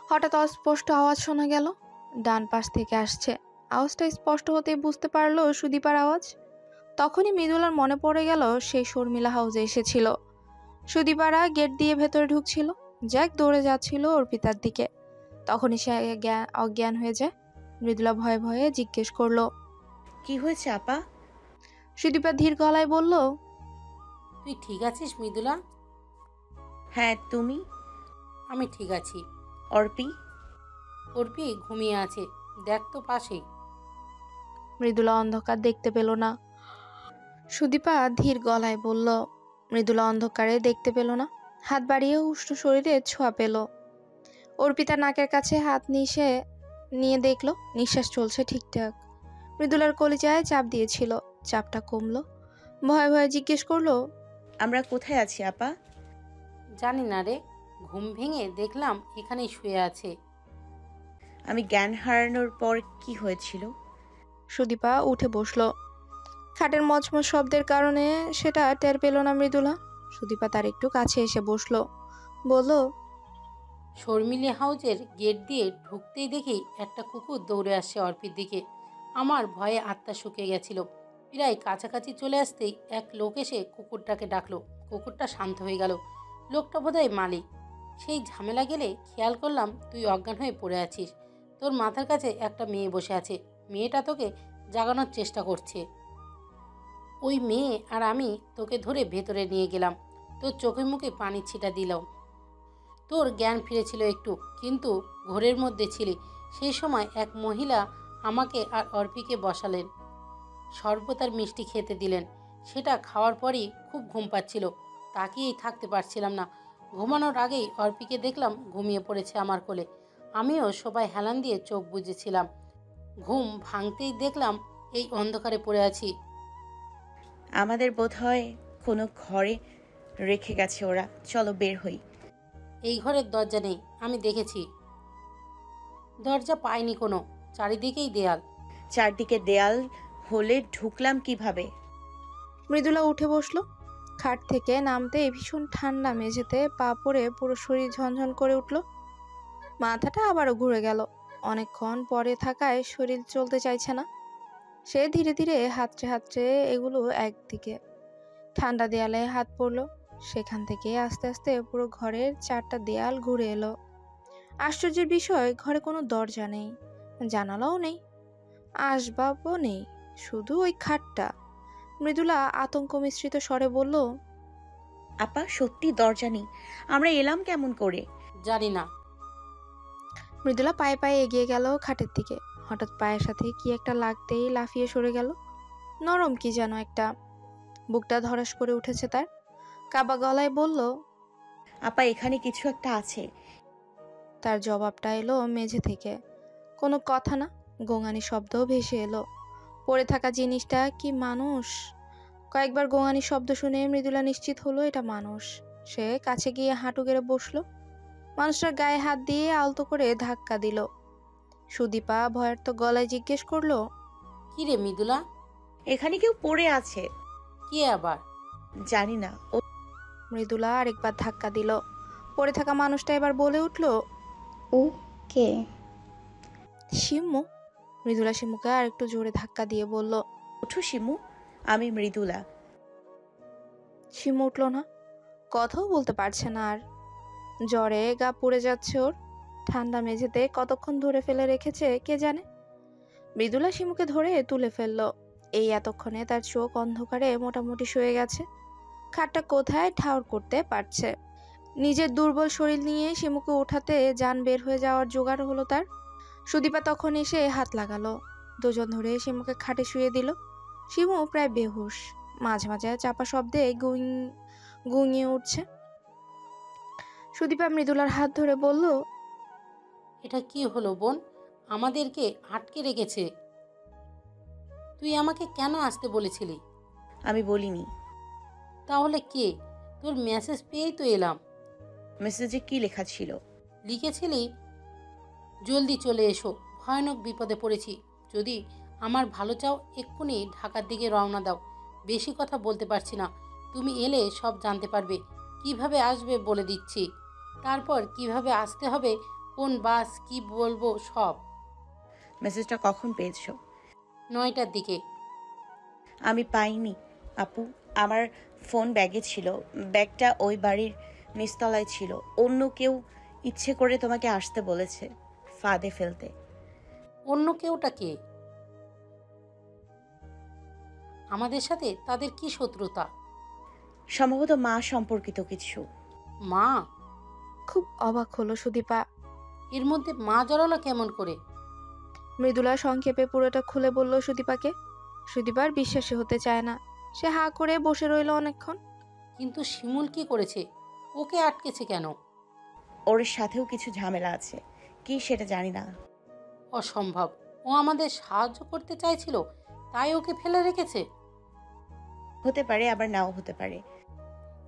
হঠাৎ অস্পষ্ট আওয়াজ শোনা গেল। ডান পাশ থেকে আসছে। আওয়াজটা স্পষ্ট হতেই বুঝতে পারলো সুদীপার আওয়াজ। তখনই মৃদুলার মনে পড়ে গেল সেই শর্মিলা হাউসে এসেছিল। সুদীপারা গেট দিয়ে ভেতরে ঢুকছিল। জ্যাক দৌড়ে যাচ্ছিল অর্পিতার দিকে। তখনই সে অজ্ঞান হয়ে যায়। মৃদুলা ভয়ে ভয়ে জিজ্ঞেস করলো, কি হয়েছে আপা? সুদীপা ধীর গলায় বলল, তুই ঠিক আছিস মৃদুলা? হ্যাঁ, তুমি? আমি ঠিক আছি। অর্পি? অর্পি ঘুমিয়ে আছে, দেখ তো পাশেই। মৃদুলা অন্ধকার দেখতে পেল না। সুদীপা ধীর গলায় বলল, মৃদুলা অন্ধকারে দেখতে পেল না। হাত বাড়িয়ে উষ্ণ শরীরে ছোঁয়া পেল। অর্পিতা নাকের কাছে হাত নিয়ে দেখলো নিঃশ্বাস চলছে ঠিকঠাক। মৃদুলার কলিজায় চাপ দিয়েছিল, চাপটা কমলো। ভয়ে ভয়ে জিজ্ঞেস করলো, আমরা কোথায় আছি আপা? জানি না রে, ঘুম ভেঙে দেখলাম এখানেই শুয়ে আছে। আমি জ্ঞান হারানোর পর কি হয়েছিল? সুদীপা উঠে বসলো। খাটের মচমচ শব্দের কারণে সেটা টের পেল না মৃদুলা। সুদীপা তার একটু কাছে এসে বসলো, বলল, শর্মিলি হাউজের গেট দিয়ে ঢুকতেই দেখি একটা কুকুর দৌড়ে আসছে অর্পির দিকে। আমার ভয়ে আত্মা শুকিয়ে গেছিল। প্রায় কাছাকাছি চলে আসতেই এক লোক এসে কুকুরটাকে ডাকলো। কুকুরটা শান্ত হয়ে গেল। লোকটা বোধহয় মালিক। সেই ঝামেলা গেলে খেয়াল করলাম তুই অজ্ঞান হয়ে পড়ে আছিস। তোর মাথার কাছে একটা মেয়ে বসে আছে। মেয়েটা তোকে জাগানোর চেষ্টা করছে। ওই মেয়ে আর আমি তোকে ধরে ভেতরে নিয়ে গেলাম। তোর চোখে মুখে পানি ছিটা দিলাম। তোর জ্ঞান ফিরেছিল একটু, কিন্তু ঘোরের মধ্যে ছিলি। সেই সময় এক মহিলা আমাকে আর অর্পিকে বসালেন। শরবত আর মিষ্টি খেতে দিলেন। সেটা খাওয়ার পরই খুব ঘুম পাচ্ছিল। তাকিয়েই থাকতে পারছিলাম না। ঘুমানোর আগেই অর্পিকে দেখলাম ঘুমিয়ে পড়েছে আমার কোলে। আমিও সবাই হেলান দিয়ে চোখ বুজেছিলাম। ঘুম ভাঙতেই দেখলাম এই অন্ধকারে পড়ে আছি। আমাদের বোধহয় কোনো ঘরে রেখে গেছে ওরা। চলো বের হই। এই ঘরের দরজা নেই, আমি দেখেছি। দরজা পাইনি কোনো, চারিদিকেই দেয়াল। চারদিকে দেয়াল হলে ঢুকলাম কিভাবে? মৃদুলা উঠে বসলো। খাট থেকে নামতে ভীষণ ঠান্ডা মেঝেতে পা পড়ে পুরো শরীর ঝনঝন করে উঠল। মাথাটা আবারও ঘুরে গেল। অনেকক্ষণ পরে থাকায় শরীর চলতে চাইছে না। সে ধীরে ধীরে হাতড়ে হাতড়ে এগুলো একদিকে। ঠান্ডা দেয়ালে হাত পড়লো। সেখান থেকে আস্তে আস্তে পুরো ঘরের চারটা দেয়াল ঘুরে এলো। আশ্চর্যের বিষয়, ঘরে কোনো দরজা নেই, জানালাও নেই, আসবাবও নেই, শুধু ওই খাটটা। মৃদুলা আতঙ্ক মিশ্রিত স্বরে বলল, আপা, সত্যি দরজা নেই। আমরা এলাম কেমন করে? জানি না। মৃদুলা পায়ে পায়ে এগিয়ে গেল খাটের দিকে। হঠাৎ পায়ের সাথে কি একটা লাগতেই লাফিয়ে সরে গেল। নরম কি যেন একটা। বুকটা ধড়াস করে উঠেছে তার। কাবা গলায় বলল, আপা, এখানে কিছু একটা আছে। তার জবাবটা এলো মেঝে থেকে। কোনো কথা না, গোঙানি শব্দও ভেসে এলো। পড়ে থাকা জিনিসটা কি মানুষ? কয়েকবার গোঙানি শব্দ শুনে মৃদুলা নিশ্চিত হলো এটা মানুষ। সে কাছে গিয়ে হাঁটু গেড়ে বসলো। মানুষটার গায়ে হাত দিয়ে আলতো করে ধাক্কা দিল। সুদীপা ভয়ার্ত গলায় জিজ্ঞেস করলো, কি রে মৃদুলা? এখানে কেউ পড়ে আছে। কে আবার? জানি না। মৃদুলা আরেকবার ধাক্কা দিল। পড়ে থাকা মানুষটা এবার বলে উঠল, ও কে? শিমু। মৃদুলা শিমুকে আর একটু জোরে ধাক্কা দিয়ে বলল, ওঠো শিমু, আমি মৃদুলা। শিমু উঠল না। কথাও বলতে পারছে না আর। জ্বরে গা পুড়ে যাচ্ছে ওর। ঠান্ডা মেঝেতে কতক্ষণ ধরে ফেলে রেখেছে কে জানে। মৃদুলা শিমুকে ধরে তুলে ফেললো। এই এতক্ষণে তার চোখ অন্ধকারে মোটামুটি শুয়ে গেছে। খাটটা কোথায় ঠাউর করতে পারছে। নিজের দুর্বল শরীর নিয়ে শিমুকে উঠাতে যান বের হয়ে যাওয়ার জোগাড় হলো তার। সুদীপা তখন এসে হাত লাগালো। দুজন ধরে শিমুকে খাটে শুয়ে দিল। শিমু প্রায় বেহুশ, মাঝে মাঝে চাপা শব্দে গুঙিয়ে উঠছে। সুদীপা মৃদুলার হাত ধরে বলল, এটা কি হলো বোন? আমাদেরকে আটকে রেখেছে। তুই আমাকে কেন আসতে বলেছিলি? আমি বলিনি। তাহলে কে? তোর মেসেজ পেয়েই তো এলাম। মেসেজে কি লেখা ছিল? লিখেছিলি, জলদি চলে এসো, ভয়ানক বিপদে পড়েছি। যদি আমার ভালো চাও এক্ষুনি ঢাকার দিকে রওনা দাও। বেশি কথা বলতে পারছি না। তুমি এলে সব জানতে পারবে। কিভাবে আসবে বলে দিচ্ছি। তারপর কিভাবে আসতে হবে, কোন বাস, কি বলবো সব। মেসেজটা কখন পেয়েছো? 9টার দিকে। আমি পাইনি আপু। আমার ফোন ব্যাগে ছিল। ব্যাগটা ওই বাড়ির নিচতলায় ছিল। অন্য কেউ ইচ্ছে করে তোমাকে আসতে বলেছে, ফাঁদে ফেলতে। অন্য কেউটা কে? আমাদের সাথে তাদের কি শত্রুতা? সম্ভবত মা সম্পর্কিত কিছু। মা? খুব অবাক হলো সুদীপা। এর মধ্যে মা জড়ালো কেমন করে? মৃদুলা সংক্ষেপে পুরোটা খুলে বলল সুদীপাকে। সুদীপার বিশ্বাসই হতে চায় না। সে হাঁ করে বসে রইল অনেকক্ষণ। কিন্তু শিমুল কি করেছে? ওকে আটকেছে কেন? ওর সাথেও কিছু ঝামেলা আছে, কি সেটা জানি না। অসম্ভব। ও আমাদের সাহায্য করতে চাইছিল, তাই ওকে ফেলে রেখেছে। হতে পারে, আবার নাও হতে পারে।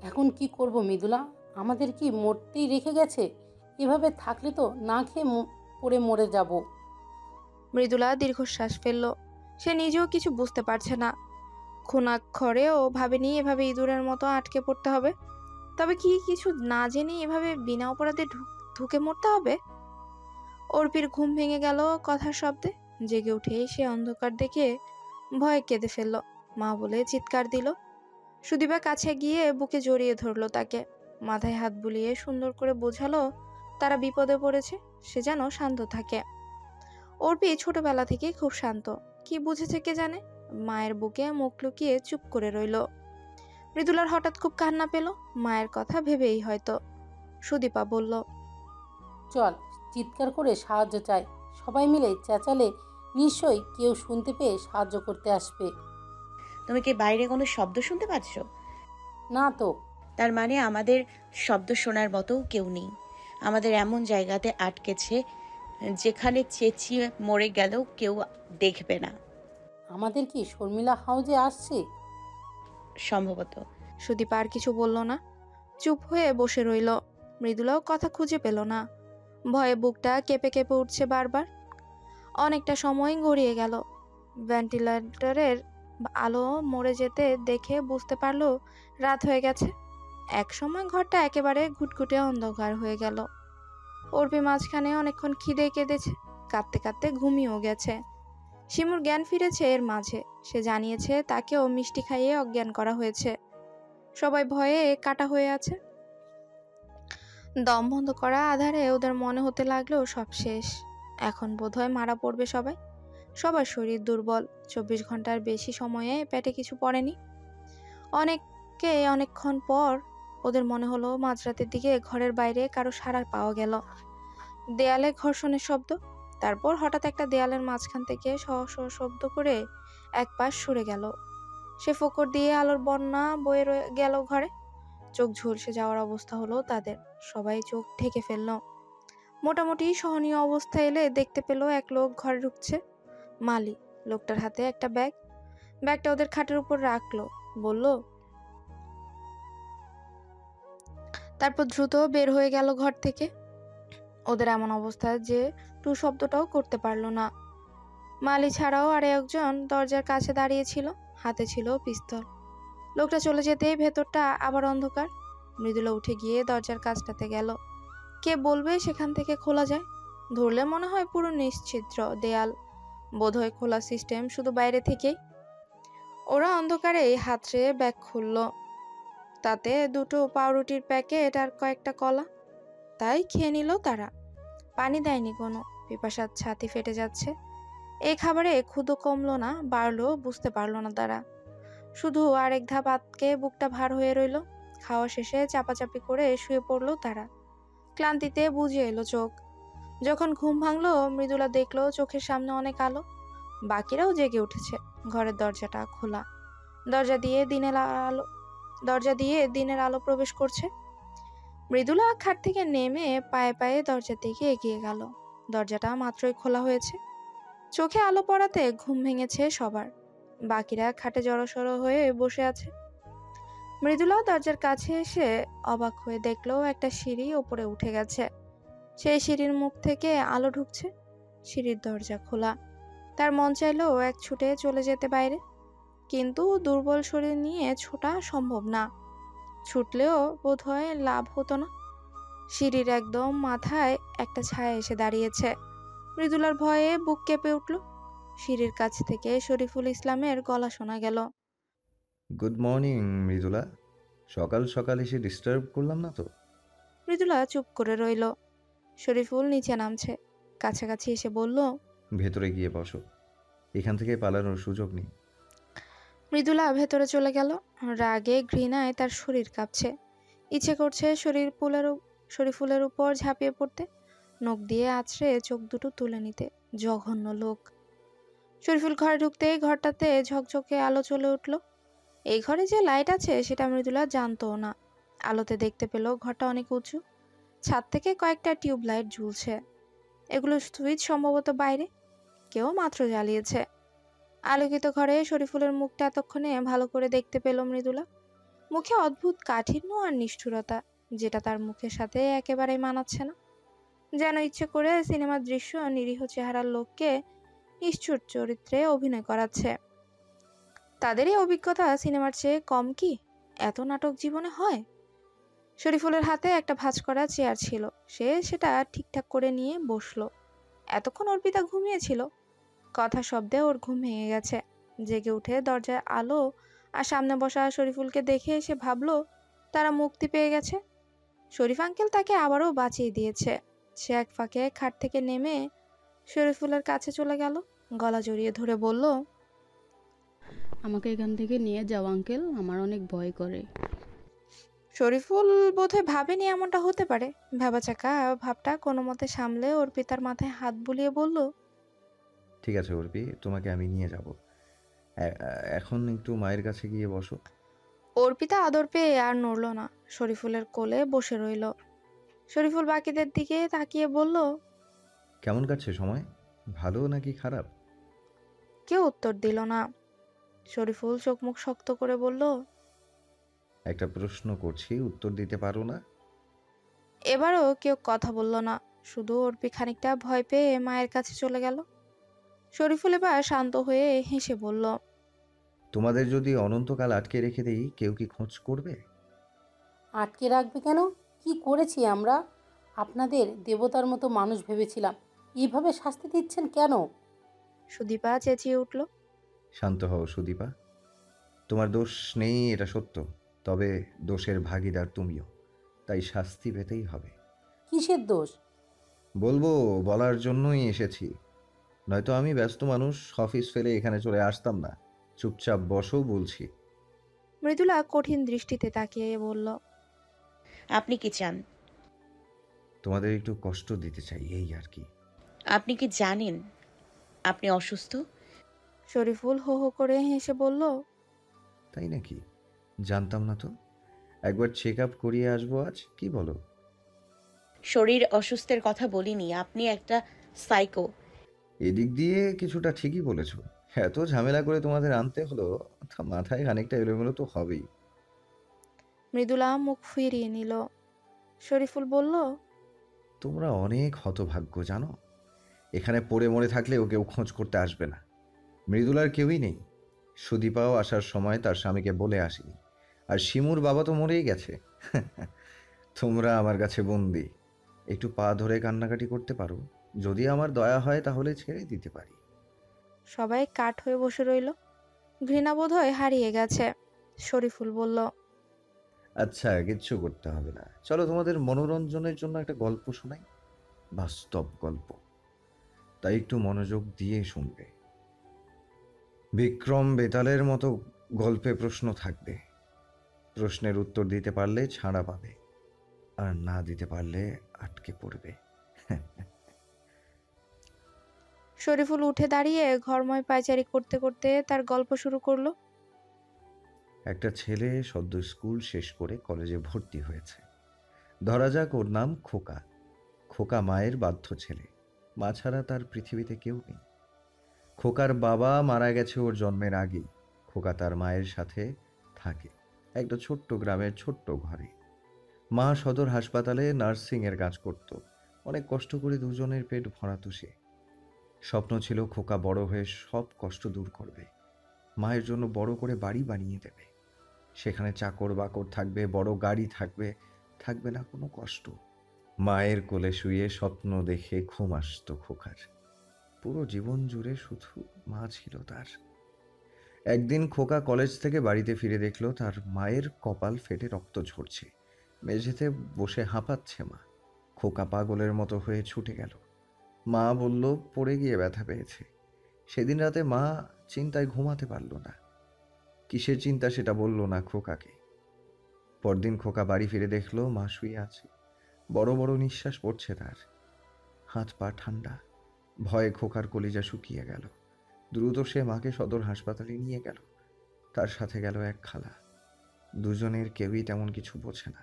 এখন কি করব মৃদুলা? আমাদের কি মরতেই রেখে গেছে? এভাবে থাকলে তো না খেয়ে পড়ে মরে যাব। মৃদুলা দীর্ঘশ্বাস ফেলল। সে নিজেও কিছু বুঝতে পারছে না। খুনাক্ষরেও ভাবেনি এভাবে ইঁদুরের মতো আটকে পড়তে হবে। তবে কি কিছু না জেনে এভাবে বিনা অপরাধে ঢুকে মরতে হবে? অর্পির ঘুম ভেঙে গেল কথার শব্দে। জেগে উঠে সে অন্ধকার দেখে ভয়ে কেঁদে ফেলল। মা বলে চিৎকার দিল। সুদীপা কাছে গিয়ে বুকে জড়িয়ে ধরল তাকে। মাথায় হাত বুলিয়ে সুন্দর করে বোঝালো তারা বিপদে পড়েছে, সে যেন শান্ত থাকে। অর্পি ছোটবেলা থেকে খুব শান্ত। কি বুঝেছে কে জানে, মায়ের বুকে মুখ লুকিয়ে চুপ করে রইল। মৃদুলার হঠাৎ খুব কান্না পেল, মায়ের কথা ভেবেই হয়তো। সুদীপা বলল, চল, চিৎকার করে সাহায্য চাই। সবাই মিলে চেঁচালে নিশ্চয়ই কেউ শুনতে পেয়ে সাহায্য করতে আসবে। তুমি কি বাইরে কোনো শব্দ শুনতে পাচ্ছ? না তো। তার মানে আমাদের শব্দ শোনার মতো কেউ নেই। আমাদের এমন জায়গাতে আটকেছে যেখানে চেঁচিয়ে মরে গেলেও কেউ দেখবে না। আমাদের কি শর্মিলা হাউজে আসছে? সম্ভবত। সুদীপা আর কিছু বলল না, চুপ হয়ে বসে রইল। মৃদুলাও কথা খুঁজে পেল না। ভয়ে বুকটা কেঁপে কেঁপে উঠছে বারবার। অনেকটা সময় গড়িয়ে গেল। ভেন্টিলেটরের আলো মরে যেতে দেখে বুঝতে পারলো রাত হয়ে গেছে। এক সময় ঘরটা একেবারে ঘুটঘুটে অন্ধকার হয়ে গেল। অর্পি মাঝখানে অনেকক্ষণ খিদে কেঁদেছে, কাঁদতে কাঁদতে ঘুমিয়েও গেছে। শিমুর জ্ঞান ফিরেছে এর মাঝে। সে জানিয়েছে তাকেও মিষ্টি খাইয়ে অজ্ঞান করা হয়েছে। সবাই ভয়ে কাটা হয়ে আছে। দম বন্ধ করা আধারে ওদের মনে হতে লাগলো সব শেষ। এখন বোধহয় মারা পড়বে সবাই। সবার শরীর দুর্বল। 24 ঘন্টার বেশি সময়ে পেটে কিছু পড়েনি। অনেকক্ষণ পর ওদের মনে হলো মাঝরাতের দিকে ঘরের বাইরে কারো সাড়া পাওয়া গেল। দেয়ালে ঘর্ষণের শব্দ। তারপর হঠাৎ একটা দেয়ালের মাঝখান থেকে শব্দ করে এক পাশ সরে গেল। সে ফোকর দিয়ে আলোর বন্যা বয়ে গেল ঘরে। চোখ ঝলসে যাওয়ার অবস্থা হলো তাদের। সবাই চোখ ঢেকে ফেলল। মোটামুটি সহনীয় অবস্থা এলে দেখতে পেল এক লোক ঘরে ঢুকছে। মালি। লোকটার হাতে একটা ব্যাগ। ব্যাগটা ওদের খাটের উপর রাখলো, বলল, তারপর দ্রুত বের হয়ে গেল ঘর থেকে। ওদের এমন অবস্থা যে টু শব্দটাও করতে পারলো না। মালি ছাড়াও আর একজন দরজার কাছে দাঁড়িয়ে ছিল, হাতে ছিল পিস্তল। লোকটা চলে যেতেই ভেতরটা আবার অন্ধকার। মৃদুলা উঠে গিয়ে দরজার কাছটাতে গেল। কে বলবে সেখান থেকে খোলা যায়? ধরলে মনে হয় পুরো নিশ্ছিদ্র দেয়াল। বোধহয় খোলা সিস্টেম শুধু বাইরে থেকেই। ওরা অন্ধকারে হাতড়ে ব্যাগ খুলল। তাতে দুটো পাউরুটির প্যাকেট আর কয়েকটা কলা। তাই খেয়ে নিল তারা। পানি দেয়নি কোনো। পিপাসার ছাতি ফেটে যাচ্ছে। এই খাবারে ক্ষুধা কমলো না, বাড়লো বুঝতে পারলো না তারা। শুধু আরেক ধাপ আতকে বুকটা ভার হয়ে রইল। খাওয়া শেষে চাপাচাপি করে শুয়ে পড়লো তারা। ক্লান্তিতে বুঝে এলো চোখ। যখন ঘুম ভাঙলো মৃদুলা দেখলো চোখের সামনে অনেক আলো। বাকিরাও জেগে উঠেছে। ঘরের দরজাটা খোলা। দরজা দিয়ে দিনের আলো প্রবেশ করছে। মৃদুলা খাট থেকে নেমে পায়ে পায়ে দরজার দিকে এগিয়ে গেল। দরজাটা মাত্রই খোলা হয়েছে। চোখে আলো পড়াতে ঘুম ভেঙেছে সবার। বাকিরা খাটে জড়সড় হয়ে বসে আছে। মৃদুলা দরজার কাছে এসে অবাক হয়ে দেখলো একটা সিঁড়ি ওপরে উঠে গেছে। সেই সিঁড়ির মুখ থেকে আলো ঢুকছে। সিঁড়ির দরজা খোলা। তার মন চাইলো এক ছুটে চলে যেতে বাইরে, কিন্তু দুর্বল শরীর নিয়ে ছোটা সম্ভব না। ছুটলেও বোধহয় লাভ হতো না। সিঁড়ির একদম মাথায় একটা ছায়া এসে দাঁড়িয়েছে। মৃদুলার ভয়ে বুক কেঁপে উঠল। সিঁড়ির কাছ থেকে শরীফুল ইসলামের গলা শোনা গেল। Good morning Mridula. সকাল সকাল এসে ডিস্টার্ব করলাম না তো? মৃদুলা চুপ করে রইল। শরীফুল নিচে নামছে, কাছাকাছি এসে বলল, ভেতরে গিয়ে বসো, এখান থেকে পালানোর সুযোগ নেই। মৃদুলা ভেতরে চলে গেল। রাগে ঘৃণায় তার শরীর কাঁপছে। ইচ্ছে করছে শরীফুলের উপর ঝাঁপিয়ে পড়তে, নখ দিয়ে আছড়ে চোখ দুটো তুলে নিতে। জঘন্য লোক। শরীফুল ঘরে ঢুকতেই ঘরটাতে ঝকঝকে আলো চলে উঠল। এই ঘরে যে লাইট আছে সেটা মৃদুলা জানতও না। আলোতে দেখতে পেল ঘরটা অনেক উঁচু, ছাদ থেকে কয়েকটা টিউব লাইট ঝুলছে। এগুলো সুইচ সম্ভবত বাইরে, কেউ মাত্র জ্বালিয়েছে। আলোকিত ঘরে শরীফুলের মুখটা এতক্ষণে ভালো করে দেখতে পেল মৃদুলা। মুখে অদ্ভুত কাঠিন্য আর নিষ্ঠুরতা, যেটা তার মুখের সাথে একেবারেই মানাচ্ছে না। যেন ইচ্ছে করে সিনেমার দৃশ্য নিরীহ চেহারার লোককে নিষ্ঠুর চরিত্রে অভিনয় করাচ্ছে। তাদের এই অভিজ্ঞতা সিনেমার চেয়ে কম কি? এত নাটক জীবনে হয়? শরীফুলের হাতে একটা ভাঁজ করা চেয়ার ছিল, সে সেটা ঠিকঠাক করে নিয়ে বসলো। এতক্ষণ অর্পিতা ঘুমিয়েছিল। কথা শব্দে ওর ঘুম ভেঙে গেছে। জেগে উঠে দরজায় আলো আর সামনে বসা শরীফুলকে দেখে সে ভাবলো তারা মুক্তি পেয়ে গেছে। শরীফ আঙ্কেল তাকে আবারও বাঁচিয়ে দিয়েছে। সে এক ফাঁকে খাট থেকে নেমে শরীফুলের কাছে চলে গেল, গলা জড়িয়ে ধরে বলল, আমাকে এখান থেকে নিয়ে যাও আঙ্কেল, আমার অনেক ভয় করে। শরীফুল বোধহয় ভাবেনি এমনটা হতে পারে। ভ্যাবাচাকা ভাবটা কোনো মতে সামলে ওর পিতার মাথায় হাত বুলিয়ে বলল, ঠিক আছে অর্পি, তোমাকে আমি নিয়ে যাব। এখন একটু মায়ের কাছে গিয়ে বসো। অর্পিতা আদর পেয়ে আর নড়ল না, শরীফুলের কোলে বসে রইল। শরীফুল বাকিদের দিকে তাকিয়ে বলল, কেমন কাটছে সময়, ভালো নাকি খারাপ? কেউ উত্তর দিল না। শরীফুল চোখ মুখ শক্ত করে বলল, একটা প্রশ্ন করছি, উত্তর দিতে পারো না? এবারও কেউ কথা বলল না। শুধু অর্পি খানিকটা ভয় পেয়ে মায়ের কাছে চলে গেল। শরীফুল এবার শান্ত হয়ে হেসে বলল, তোমাদের যদি অনন্তকাল আটকে রেখে দিই, কেউ কি খোঁজ করবে? আটকে রাখবে কেন? কি করেছি আমরা? আপনাদের দেবতার মতো মানুষ ভেবেছিলাম, এইভাবে শাস্তি দিচ্ছেন কেন? সুদীপা চেঁচিয়ে উঠল। শান্ত হও সুদীপা, তোমার দোষ নেই এটা সত্য, তবে দোষের ভাগীদার তুমিও, তাই শাস্তি পেতেই হবে। কিসের দোষ? বলবো, বলার জন্যই এসেছি, নয়তো আমি ব্যস্ত মানুষ, অফিস ফেলে এখানে চলে আসতাম না। চুপচাপ বসো বলছি। মৃদুলা কঠিন দৃষ্টিতে তাকিয়ে বলল, আপনি কি চান? তোমাদের একটু কষ্ট দিতে চাই, এই আর কি। আপনি কি জানেন আপনি অসুস্থ? শরীফুল হো হো করে হেসে বলল, তাই নাকি? জানতাম না তো। একবার চেক আপ করিয়ে আসবো আজ, কি বলো? শরীর অসুস্থের কথা বলিনি, আপনি একটা সাইকো। এদিক দিয়ে কিছুটা ঠিকই বলেছ। এত ঝামেলা করে তোমাদের আনতে হলো, তা মাথায় খানিকটা এলোমেলো তো হবেই। মৃদুলা মুখ ফিরিয়ে নিল। শরীফুল বলল, তোমরা অনেক হতভাগ্য জানো, এখানে পড়ে মরে থাকলেও কেউ খোঁজ করতে আসবে না। মৃদুলার কেউই নেই। সুদীপাও আসার সময় তার স্বামীকে বলে আসেনি, আর শিমুর বাবা তো মরেই গেছে। তোমরা আমার কাছে বন্দি। একটু পা ধরে কান্নাকাটি করতে পারো, যদি আমার দয়া হয় তাহলে ছেড়ে দিতে পারি। সবাই কাঠ হয়ে বসে রইল। ঘৃণাবোধ হয় হারিয়ে গেছে। শরীফুল বলল, আচ্ছা, কিচ্ছু করতে হবে না, চলো তোমাদের মনোরঞ্জনের জন্য একটা গল্প শোনাই, বাস্তব গল্প, তাই একটু মনোযোগ দিয়ে শুনবে। বিক্রম বেতালের মতো গল্পে প্রশ্ন থাকবে, প্রশ্নের উত্তর দিতে পারলে ছাড়া পাবে, আর না দিতে পারলে আটকে পড়বে। শরীফুল উঠে দাঁড়িয়ে ঘরময় পায়চারি করতে করতে তার গল্প শুরু করলো। একটা ছেলে সদ্য স্কুল শেষ করে কলেজে ভর্তি হয়েছে। ধরা যাক ওর নাম খোকা। খোকা মায়ের বাধ্য ছেলে, মা ছাড়া তার পৃথিবীতে কেউ নেই। খোকার বাবা মারা গেছে ওর জন্মের আগেই। খোকা তার মায়ের সাথে থাকে একটা ছোট্ট গ্রামের ছোট্ট ঘরে। মা সদর হাসপাতালে নার্সিংয়ের কাজ করত, অনেক কষ্ট করে দুজনের পেট ভরাতো সে। স্বপ্ন ছিল খোকা বড় হয়ে সব কষ্ট দূর করবে, মায়ের জন্য বড় করে বাড়ি বানিয়ে দেবে, সেখানে চাকর বাকর থাকবে, বড় গাড়ি থাকবে, থাকবে না কোনো কষ্ট। মায়ের কোলে শুয়ে স্বপ্ন দেখে ঘুম আসতো খোকার। পুরো জীবন জুড়ে শুধু মা ছিল তার। একদিন খোকা কলেজ থেকে বাড়িতে ফিরে দেখলো তার মায়ের কপাল ফেটে রক্ত ঝরছে। মেঝেতে বসে হাঁপাচ্ছে মা। খোকা পাগলের মতো হয়ে ছুটে গেল। মা বলল পড়ে গিয়ে ব্যথা পেয়েছে। সেদিন রাতে মা চিন্তায় ঘুমাতে পারল না। কিসের চিন্তা সেটা বলল না খোকাকে। পরদিন খোকা বাড়ি ফিরে দেখলো মা শুয়ে আছে। বড় বড় নিঃশ্বাস পড়ছে তার। হাত পা ঠান্ডা। ভয়ে খোকার কলিজা শুকিয়ে গেল। দ্রুত সে মাকে সদর হাসপাতালে নিয়ে গেল। তার সাথে গেল এক খালা। দুজনের কেউই তেমন কিছু বোঝে না।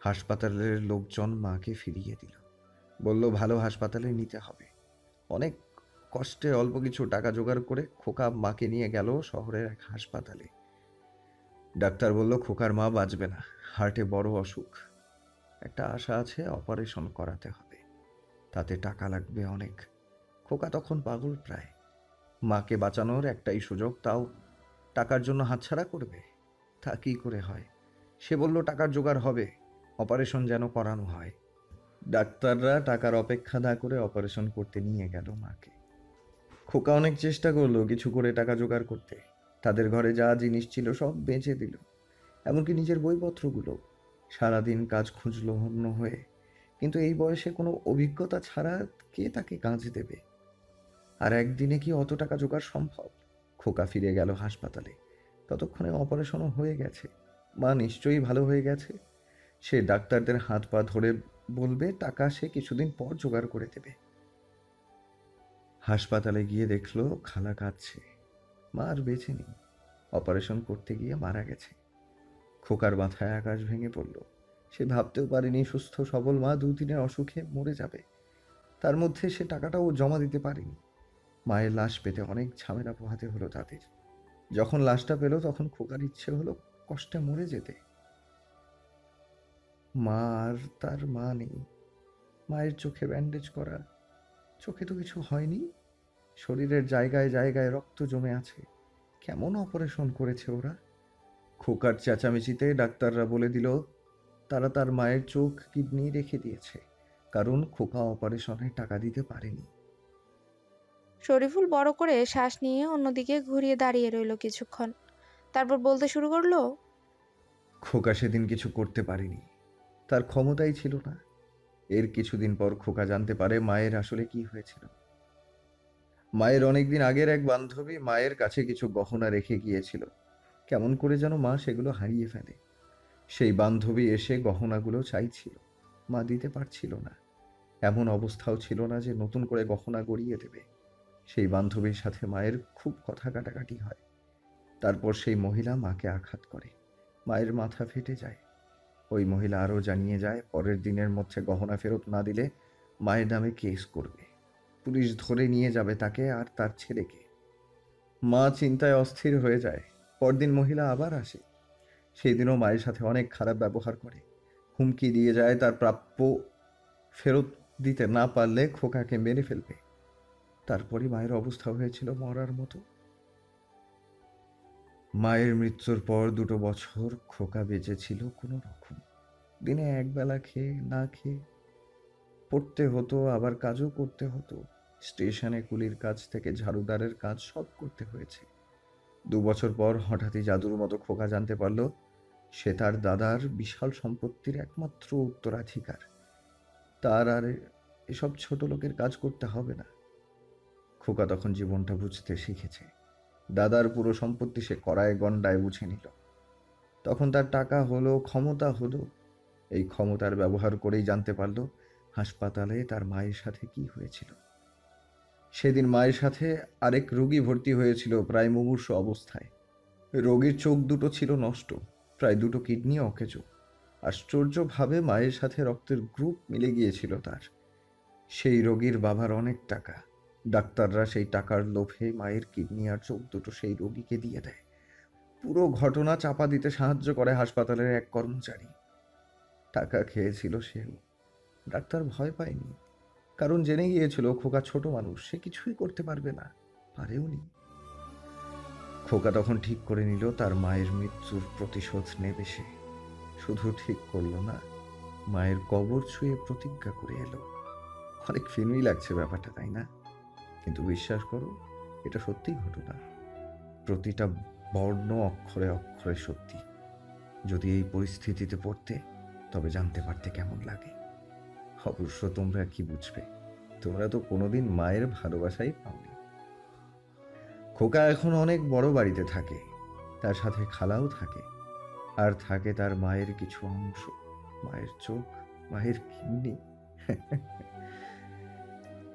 হাসপাতালের লোকজন মাকে ফিরিয়ে দিল। বলল ভালো হাসপাতালে নিতে হবে। অনেক কষ্টে অল্প কিছু টাকা জোগাড় করে খোকা মাকে নিয়ে গেল শহরের এক হাসপাতালে। ডাক্তার বলল খোকার মা বাঁচবে না, হার্টে বড় অসুখ। একটা আশা আছে, অপারেশন করাতে হবে, তাতে টাকা লাগবে অনেক। খোকা তখন পাগল প্রায়। মাকে বাঁচানোর একটাই সুযোগ, তাও টাকার জন্য হাতছাড়া করবে? তা কি করে হয়? সে বলল টাকার জোগাড় হবে, অপারেশন যেন করানো হয়। ডাক্তাররা টাকার অপেক্ষা না করে অপারেশন করতে নিয়ে গেল মাকে। খোকা অনেক চেষ্টা করলো কিছু করে টাকা জোগাড় করতে। তাদের ঘরে যা জিনিস ছিল সব বেচে দিল, এমনকি নিজের বইপত্রগুলো। সারাদিন কাজ খুঁজলো হন্য হয়ে, কিন্তু এই বয়সে কোনো অভিজ্ঞতা ছাড়া কে তাকে কাজ দেবে? আর একদিনে কি অত টাকা জোগাড় সম্ভব? খোকা ফিরে গেল হাসপাতালে। ততক্ষণে অপারেশনও হয়ে গেছে। মা নিশ্চয়ই ভালো হয়ে গেছে। সে ডাক্তারদের হাত পা ধরে বলবে টাকা সে কিছুদিন পর জোগাড় করে দেবে। হাসপাতালে গিয়ে দেখলো খালা কাঁদছে। মা আর বেঁচে নেই, অপারেশন করতে গিয়ে মারা গেছে। খোকার মাথায় আকাশ ভেঙে পড়ল। সে ভাবতেও পারেনি সুস্থ সবল মা 2 দিনের অসুখে মরে যাবে। তার মধ্যে সে টাকাটাও জমা দিতে পারেনি। মায়ের লাশ পেতে অনেক ঝামেলা পোহাতে হলো তাদের। যখন লাশটা পেল তখন খোকার ইচ্ছে হলো কষ্টে মরে যেতে। মা আর তার মা নেই। মায়ের চোখে ব্যান্ডেজ করা, চোখে তো কিছু হয়নি, শরীরের জায়গায় জায়গায় রক্ত জমে আছে। কেমন অপারেশন করেছে ওরা? খোকার চেঁচামেচিতে ডাক্তাররা বলে দিল তারা তার মায়ের চোখ কিডনি রেখে দিয়েছে, কারণ খোকা অপারেশনে টাকা দিতে পারেনি। শরীফুল বড় করে শ্বাস নিয়ে অন্যদিকে ঘুরিয়ে দাঁড়িয়ে রইল কিছুক্ষণ, তারপর বলতে শুরু করলো, খোকা সেদিন কিছু করতে পারেনি, তার ক্ষমতাই ছিল না। এর কিছুদিন পর খোকা জানতে পারে মায়ের আসলে কি হয়েছিল। মায়ের অনেকদিন আগের এক বান্ধবী মায়ের কাছে কিছু গহনা রেখে গিয়েছিল। কেমন করে যেন মা সেগুলো হারিয়ে ফেলে। সেই বান্ধবী এসে গহনাগুলো চাইছিল, মা দিতে পারছিল না। এমন অবস্থাও ছিল না যে নতুন করে গহনা গড়িয়ে দেবে। সেই বান্ধবীর সাথে মায়ের খুব কথা কাটাকাটি হয়। তারপর সেই মহিলা মাকে আঘাত করে, মায়ের মাথা ফেটে যায়। ওই মহিলা আরও জানিয়ে যায় পরের দিনের মধ্যে গহনা ফেরত না দিলে মায়ের নামে কেস করবে, পুলিশ ধরে নিয়ে যাবে তাকে আর তার ছেলেকে। মা চিন্তায় অস্থির হয়ে যায়। পরদিন মহিলা আবার আসে। সেই দিনও মায়ের সাথে অনেক খারাপ ব্যবহার করে, হুমকি দিয়ে যায় তার প্রাপ্য ফেরত দিতে না পারলে খোকাকে মেরে ফেলবে। তারপরই মায়ের অবস্থা হয়েছিল মরার মতো। মায়ের মৃত্যুর পর 2 বছর খোকা বেঁচে ছিল কোনো রকম। দিনে একবেলা খেয়ে না খেয়ে পড়তে হতো, আবার কাজও করতে হতো। স্টেশনে কুলির কাজ থেকে ঝাড়ুদারের কাজ সব করতে হয়েছে। 2 বছর পর হঠাৎই জাদুর মতো খোকা জানতে পারল সে তার দাদার বিশাল সম্পত্তির একমাত্র উত্তরাধিকার। তার আর এসব ছোট লোকের কাজ করতে হবে না। খোকা তখন জীবনটা বুঝতে শিখেছে। দাদার পুরো সম্পত্তি সে কড়ায় গণ্ডায় বুঝে নিল। তখন তার টাকা হলো, ক্ষমতা হলো। এই ক্ষমতার ব্যবহার করেই জানতে পারল হাসপাতালে তার মায়ের সাথে কি হয়েছিল। সেদিন মায়ের সাথে আরেক রোগী ভর্তি হয়েছিল প্রায় মুমূর্ষু অবস্থায়। রোগীর চোখ দুটো ছিল নষ্ট, প্রায় 2 কিডনি অকেজো। আশ্চর্যভাবে মায়ের সাথে রক্তের গ্রুপ মিলে গিয়েছিল তার। সেই রোগীর বাবার অনেক টাকা। ডাক্তাররা সেই টাকার লোভে মায়ের কিডনি আর চোখ দুটো সেই রোগীকে দিয়ে দেয়। পুরো ঘটনা চাপা দিতে সাহায্য করে হাসপাতালের এক কর্মচারী। টাকা খেয়েছিল সেও। ডাক্তার ভয় পায়নি, কারণ জেনে গিয়েছিল খোকা ছোট মানুষ, সে কিছুই করতে পারবে না, পারেওনি। খোকা তখন ঠিক করে নিল তার মায়ের মৃত্যুর প্রতিশোধ নেবে সে। শুধু ঠিক করলো না, মায়ের কবর ছুঁয়ে প্রতিজ্ঞা করে এলো। অনেক ফিল্মি লাগছে ব্যাপারটা, তাই না? কিন্তু বিশ্বাস করো, এটা সত্যিই ঘটনা। প্রতিটা বর্ণ অক্ষরে অক্ষরে সত্যি। যদি এই পরিস্থিতিতে পড়তে, তবে জানতে পারতে কেমন লাগে। অবশ্য তোমরা কি বুঝবে, তোমরা তো কোনোদিন মায়ের ভালোবাসাই পাওনি। খোকা এখন অনেক বড় বাড়িতে থাকে, তার সাথে খালাও থাকে, আর থাকে তার মায়ের কিছু অংশ, মায়ের চোখ, মায়ের কিডনি।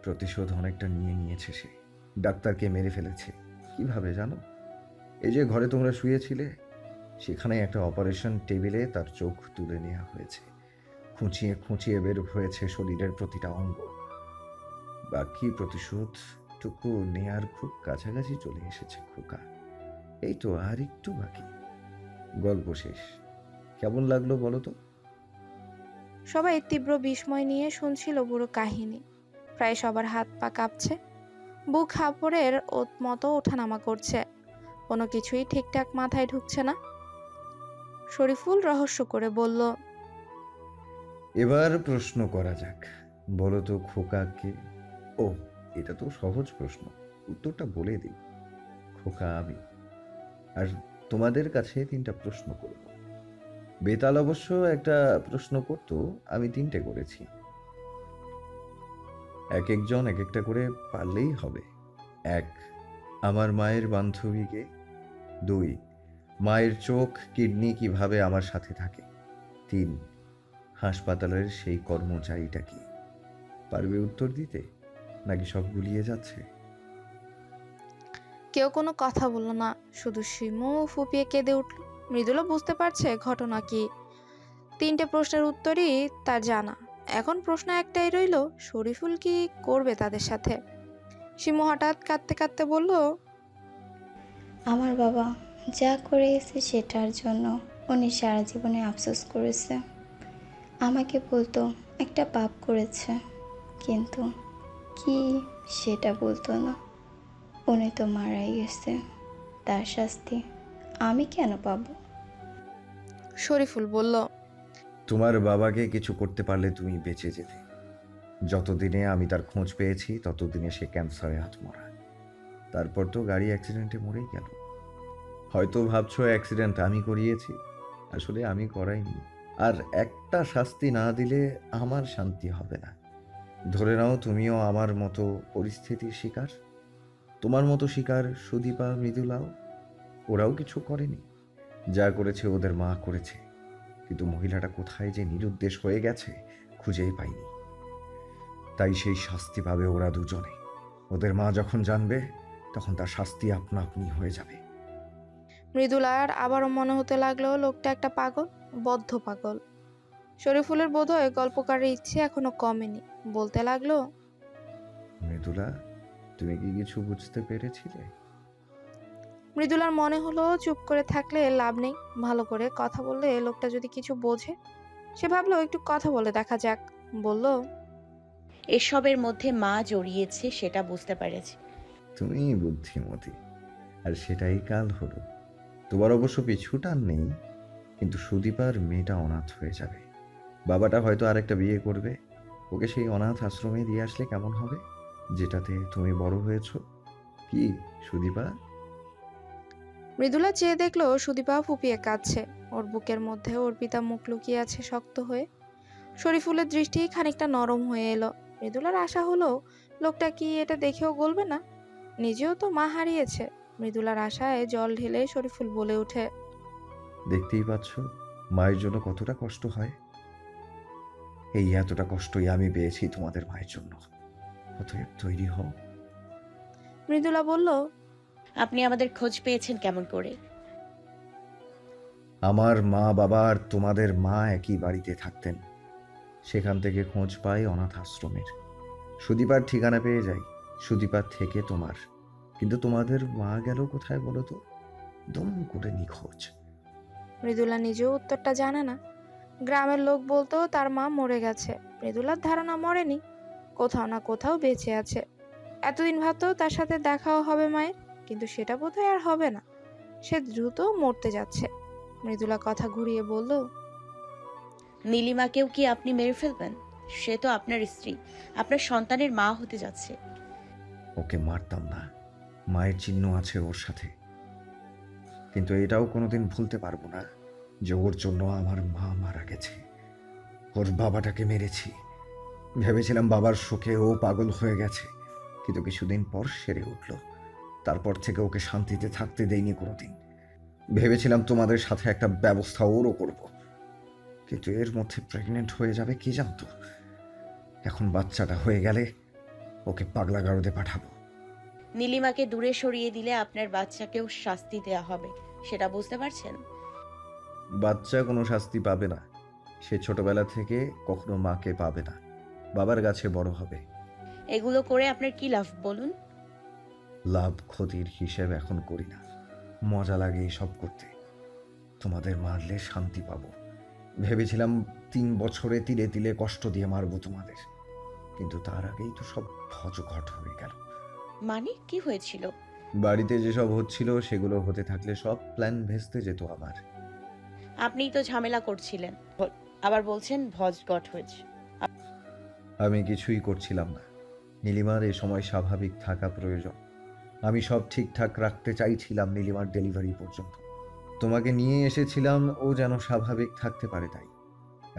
প্রতিশোধ অনেকটা নিয়ে নিয়েছে সে। ডাক্তারকে মেরে ফেলেছে। কিভাবে জানো? এই যে ঘরে তোমরা শুয়েছিলে, সেখানে একটা অপারেশন টেবিলে তার চোখ তুলে নেওয়া হয়েছে। খুঁচিয়ে খুঁচিয়ে বের হয়েছে শরীরের প্রতিটা অঙ্গ। বাকি প্রতিশোধটুকু নেয়ার খুব কাছাকাছি চলে এসেছে খোকা। এই তো আর একটু বাকি। গল্প শেষ। কেমন লাগলো বলো তো? সবাই তীব্র বিস্ময় নিয়ে শুনছিল পুরো কাহিনী। প্রায় সবার হাত পা কাঁপছে, বুক হাঁপড়ের মতো ওঠানামা করছে। কোনো কিছুই ঠিকঠাক মাথায় ঢুকছে না। শরীফুল রহস্য করে বলল, এবার প্রশ্ন করা যাক। বলো তো খোকাকে। ও, এটা তো সহজ প্রশ্ন, উত্তরটা বলে দিই। খোকা আমি। আর তোমাদের কাছে 3টা প্রশ্ন করব। বেতাল অবশ্য একটা প্রশ্ন করতো, আমি 3টে করেছি। এক একজন এক একটা করে পারলেই হবে। 1, আমার মায়ের বান্ধবীকে। 2, মায়ের চোখ কিডনি কিভাবে আমার সাথে থাকে। 3, হাসপাতালের সেই কর্মচারীটা কি? পারবে উত্তর দিতে, নাকি সব গুলিয়ে যাচ্ছে? কেউ কোনো কথা বলল না, শুধু শিমু ফুপিয়ে কেঁদে উঠল। মৃদুলা বুঝতে পারছে ঘটনা কি। 3টে প্রশ্নের উত্তরই তার জানা। এখন প্রশ্ন একটাই রইল, শরীফুল কি করবে তাদের সাথে? শিমু হঠাৎ কাঁদতে কাঁদতে বলল, আমার বাবা যা করে গেছে সেটার জন্য উনি সারা জীবনে আফসোস করেছে। আমাকে বলতো একটা পাপ করেছে, কিন্তু কি সেটা বলতো না। উনি তো মারাই গেছে, তার শাস্তি আমি কেন পাবো? শরীফুল বলল, তোমার বাবাকে কিছু করতে পারলে তুমি বেঁচে যেতে। যতদিনে আমি তার খোঁজ পেয়েছি, ততদিনে সে ক্যান্সারে আত্মরা। তারপর তো গাড়ি অ্যাক্সিডেন্টে মরেই গেল। হয়তো ভাবছো অ্যাক্সিডেন্ট আমি করিয়েছি, আসলে আমি করাইনি। আর একটা শাস্তি না দিলে আমার শান্তি হবে না। ধরে নাও তুমিও আমার মতো পরিস্থিতির শিকার। তোমার মতো শিকার সুদীপা, মৃদুলাও। ওরাও কিছু করেনি, যা করেছে ওদের মা করেছে। কিন্তু মহিলাটা কোথায় যে নিরুদ্দেশ হয়ে গেছে, খুঁজেই পাইনি। তাই সেই শাস্তি পাবে ওরা দুজনে। ওদের মা যখন জানবে, তখন তার শাস্তি আপনা আপনি হয়ে যাবে। মৃদুলার আবারও মনে হতে লাগলো লোকটা একটা পাগল, বদ্ধ পাগল। শরীফুলের বোধহয় গল্পকারের ইচ্ছে এখনো কমেনি। বলতে লাগলো, মৃদুলা, তুমি কি কিছু বুঝতে পেরেছিলে? মৃদুলার মনে হলো চুপ করে থাকলে লাভ নেই, ভালো করে কথা বললে লোকটা যদি কিছু বোঝে। সে ভাবলো একটু কথা বলে দেখা যাক। বলল, এসবের মধ্যে মা জড়িয়েছে সেটা বুঝতে পেরেছি। তুমি বুদ্ধিমতী, আর সেটাই কাল হলো। তোমার অবশ্য পিছু টান নেই, কিন্তু সুদীপার মেয়েটা অনাথ হয়ে যাবে। বাবাটা হয়তো আরেকটা বিয়ে করবে। ওকে সেই অনাথ আশ্রমে দিয়ে আসলে কেমন হবে, যেটাতে তুমি বড় হয়েছো। কি সুদীপা? মৃদুলা চেয়ে দেখলো সুদীপা ফুপিয়ে কাঁদছে। ওর বুকের মধ্যে অর্পিতা মুখ লুকিয়ে আছে শক্ত হয়ে। শরীফুলের দৃষ্টি খানিকটা নরম হয়ে এলো। মৃদুলার আশা হলো লোকটা কি এটা দেখেও গলবে না। নিজেও তো মা হারিয়েছে। মৃদুলার আশায় জল ঢেলে শরীফুল বলে ওঠে, দেখতেই পাচ্ছ মায়ের জন্য কতটা কষ্ট হয়। এই এতটা কষ্টই আমি পেয়েছি তোমাদের মায়ের জন্য। অতএব তৈরি হও। মৃদুলা বলল, আপনি আমাদের খোঁজ পেয়েছেন কেমন করে? আমার মা বাবা আর তোমাদের মা একই বাড়িতে থাকতেন। সেখান থেকে খোঁজ পাই অনাথ আশ্রমের। সুদীপার ঠিকানা পেয়ে যাই। সুদীপার থেকে তোমার। কিন্তু তোমাদের মা গেল কোথায় বলো তো? দম করে নিখোঁজ। মৃদুলা নিজেও উত্তরটা জানে না। গ্রামের লোক বলতো তার মা মরে গেছে। মৃদুলার ধারণা মরেনি, কোথাও না কোথাও বেঁচে আছে। এতদিন ভাবতো তার সাথে দেখাও হবে মায়ের, কিন্তু সেটা বোধহয় আর হবে না। সে দ্রুত মরতে যাচ্ছে। মৃদুলা কথা ঘুরিয়ে বলল, নীলিমাকেও কি আপনি মেরে ফেলবেন? সে তো আপনার স্ত্রী, আপনার সন্তানের মা হতে যাচ্ছে। ওকে মারতাম না, মায়ের চিহ্ন আছে ওর সাথে, কিন্তু এটাও কোনোদিন ভুলতে পারবো না যে ওর জন্য আমার মা মারা গেছে। ওর বাবাটাকে মেরেছি, ভেবেছিলাম বাবার শোকে ও পাগল হয়ে গেছে, কিন্তু কিছুদিন পর সেরে উঠল। তারপর থেকে ওকে শান্তিতে থাকতে দেইনি কোনোদিন। ভেবেছিলাম তোমাদের সাথে একটা ব্যবস্থা ওরও করব, কিন্তু এর মধ্যে প্রেগনেন্ট হয়ে যাবে কি জানতো। এখন বাচ্চাটা হয়ে গেলে ওকে পাগলাগারদে পাঠাবো। নীলিমাকে দূরে সরিয়ে দিলে আপনার বাচ্চাকেও শাস্তি দেয়া হবে, সেটা বুঝতে পারছেন? বাচ্চা কোনো শাস্তি পাবে না, সে ছোটবেলা থেকে কখনো মাকে পাবে না, বাবার কাছে বড় হবে। এগুলো করে আপনার কি লাভ বলুন? লাভ ক্ষতির হিসেব এখন করি না, মজা লাগে এসব করতে। তোমাদের মারলে শান্তি পাবো ভেবেছিলাম, 3 বছরে তিলে তিলে কষ্ট দিয়ে মারবো তোমাদের, কিন্তু তার আগেই তো সব ভজঘট হয়ে গেল। মানে কি হয়েছিল? বাড়িতে যেসব হচ্ছিল সেগুলো হতে থাকলে সব প্ল্যান ভেস্তে যেত আমার। আপনিই তো ঝামেলা করছিলেন, আবার বলছেন ভজঘট হয়েছে। আমি কিছুই করছিলাম না, নীলিমার এ সময় স্বাভাবিক থাকা প্রয়োজন। আমি সব ঠিকঠাক রাখতে চাইছিলাম নীলিমার ডেলিভারি পর্যন্ত। তোমাকে নিয়ে এসেছিলাম ও যেন স্বাভাবিক থাকতে পারে, তাই